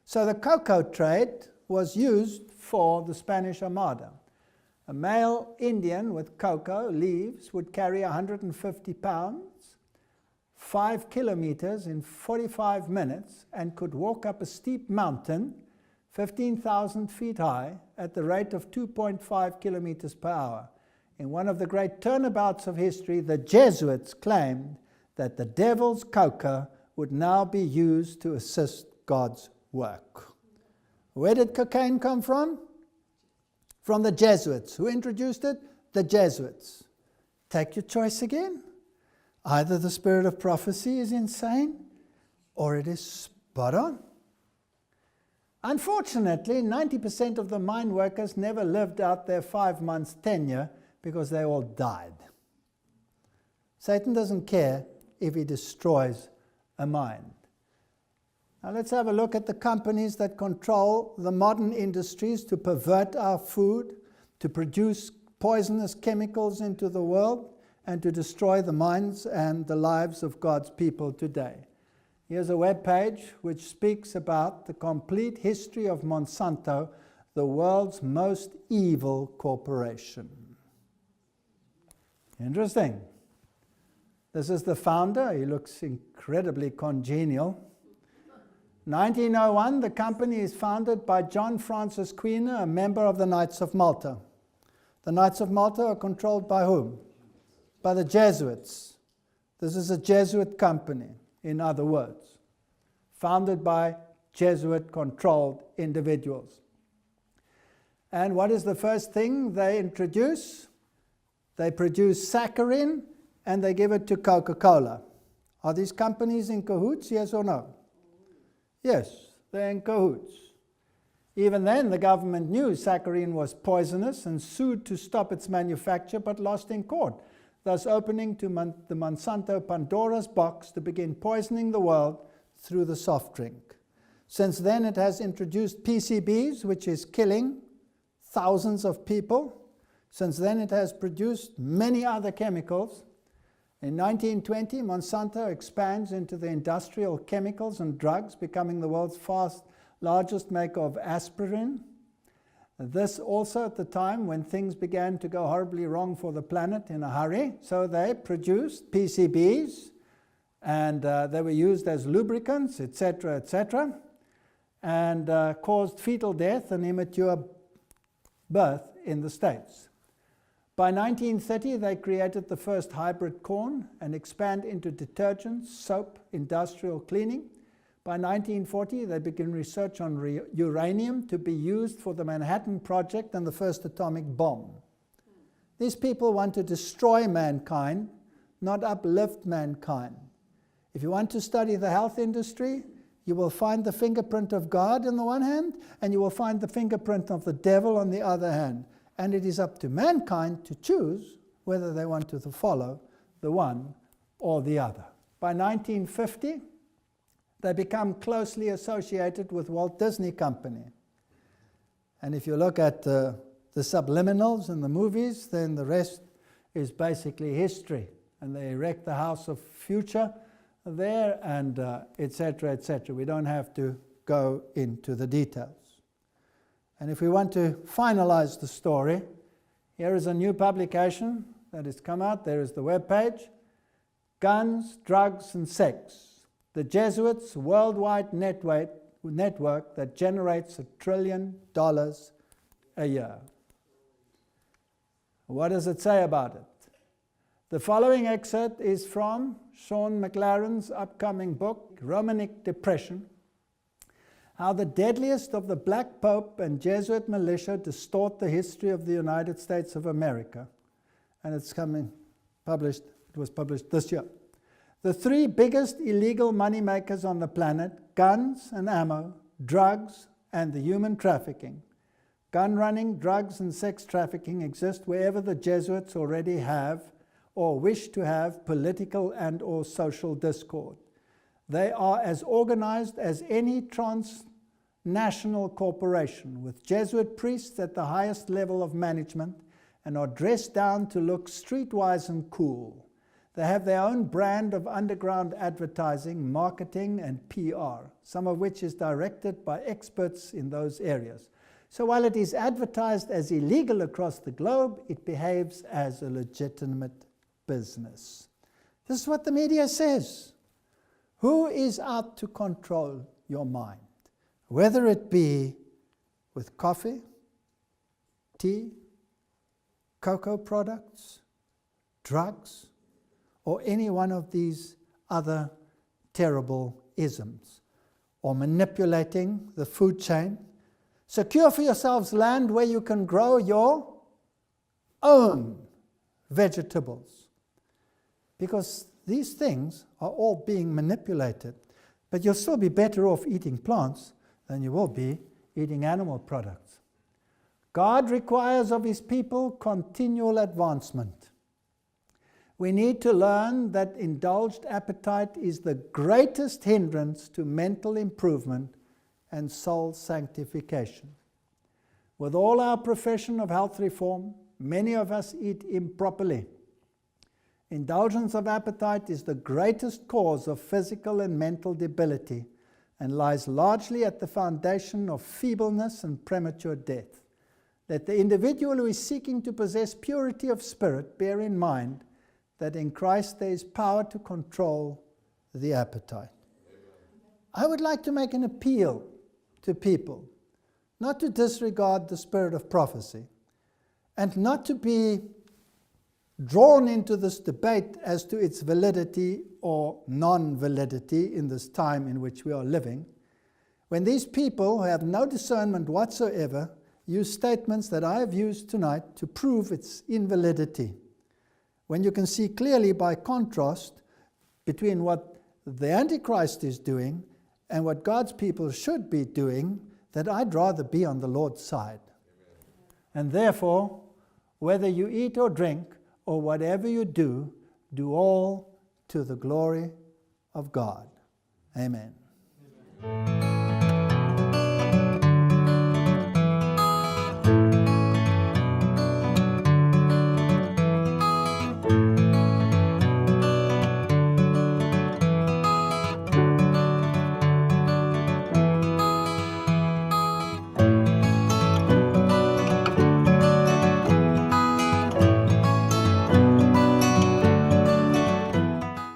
So the cocoa trade was used for the Spanish Armada. A male Indian with cocoa leaves would carry 150 pounds, 5 kilometers in 45 minutes, and could walk up a steep mountain, 15,000 feet high, at the rate of 2.5 kilometers per hour. In one of the great turnabouts of history, the Jesuits claimed that the devil's cocoa would now be used to assist God's work. Where did cocaine come from? From the Jesuits. Who introduced it? The Jesuits. Take your choice again. Either the spirit of prophecy is insane, or it is spot on. Unfortunately, 90% of the mine workers never lived out their 5 months tenure because they all died. Satan doesn't care if he destroys a mine. Now let's have a look at the companies that control the modern industries to pervert our food, to produce poisonous chemicals into the world, and to destroy the minds and the lives of God's people today. Here's a web page which speaks about the complete history of Monsanto, the world's most evil corporation. Interesting. This is the founder. He looks incredibly congenial. 1901, the company is founded by John Francis Queener, a member of the Knights of Malta. The Knights of Malta are controlled by whom? By the Jesuits. This is a Jesuit company, in other words, founded by Jesuit-controlled individuals. And what is the first thing they introduce? They produce saccharin and they give it to Coca-Cola. Are these companies in cahoots, yes or no? Yes, they're in cahoots. Even then, the government knew saccharin was poisonous and sued to stop its manufacture, but lost in court, thus opening to the Monsanto Pandora's box to begin poisoning the world through the soft drink. Since then, it has introduced PCBs, which is killing thousands of people. Since then, it has produced many other chemicals. In 1920, Monsanto expands into the industrial chemicals and drugs, becoming the world's largest maker of aspirin. This also at the time when things began to go horribly wrong for the planet in a hurry. So they produced PCBs, and they were used as lubricants, etc., and caused fetal death and immature birth in the States. By 1930, they created the first hybrid corn and expand into detergents, soap, industrial cleaning. By 1940, they began research on uranium to be used for the Manhattan Project and the first atomic bomb. These people want to destroy mankind, not uplift mankind. If you want to study the health industry, you will find the fingerprint of God on the one hand, and you will find the fingerprint of the devil on the other hand. And it is up to mankind to choose whether they want to follow the one or the other. By 1950, they become closely associated with Walt Disney Company. And if you look at the subliminals in the movies, then the rest is basically history. And they erect the House of Future there, and etc., etc. We don't have to go into the details. And if we want to finalize the story, here is a new publication that has come out. There is the web page. Guns, Drugs, and Sex. The Jesuits' worldwide network that generates $1 trillion a year. What does it say about it? The following excerpt is from Sean McLaren's upcoming book, Romanic Depression, How the Deadliest of the Black Pope and Jesuit Militia Distort the History of the United States of America. And it was published this year. The three biggest illegal moneymakers on the planet, guns and ammo, drugs, and the human trafficking. Gun running, drugs, and sex trafficking exist wherever the Jesuits already have or wish to have political and or social discord. They are as organized as any transnational corporation, with Jesuit priests at the highest level of management and are dressed down to look streetwise and cool. They have their own brand of underground advertising, marketing, and PR, some of which is directed by experts in those areas. So while it is advertised as illegal across the globe, it behaves as a legitimate business. This is what the media says. Who is out to control your mind? Whether it be with coffee, tea, cocoa products, drugs, or any one of these other terrible isms, or manipulating the food chain. Secure for yourselves land where you can grow your own vegetables. Because these things are all being manipulated, but you'll still be better off eating plants than you will be eating animal products. God requires of his people continual advancement. We need to learn that indulged appetite is the greatest hindrance to mental improvement and soul sanctification. With all our profession of health reform, many of us eat improperly. Indulgence of appetite is the greatest cause of physical and mental debility and lies largely at the foundation of feebleness and premature death. Let the individual who is seeking to possess purity of spirit bear in mind that in Christ there is power to control the appetite. I would like to make an appeal to people not to disregard the spirit of prophecy and not to be drawn into this debate as to its validity or non-validity in this time in which we are living, when these people who have no discernment whatsoever use statements that I have used tonight to prove its invalidity, when you can see clearly by contrast between what the Antichrist is doing and what God's people should be doing, that I'd rather be on the Lord's side. And therefore, whether you eat or drink or whatever you do, do all to the glory of God. Amen. Amen.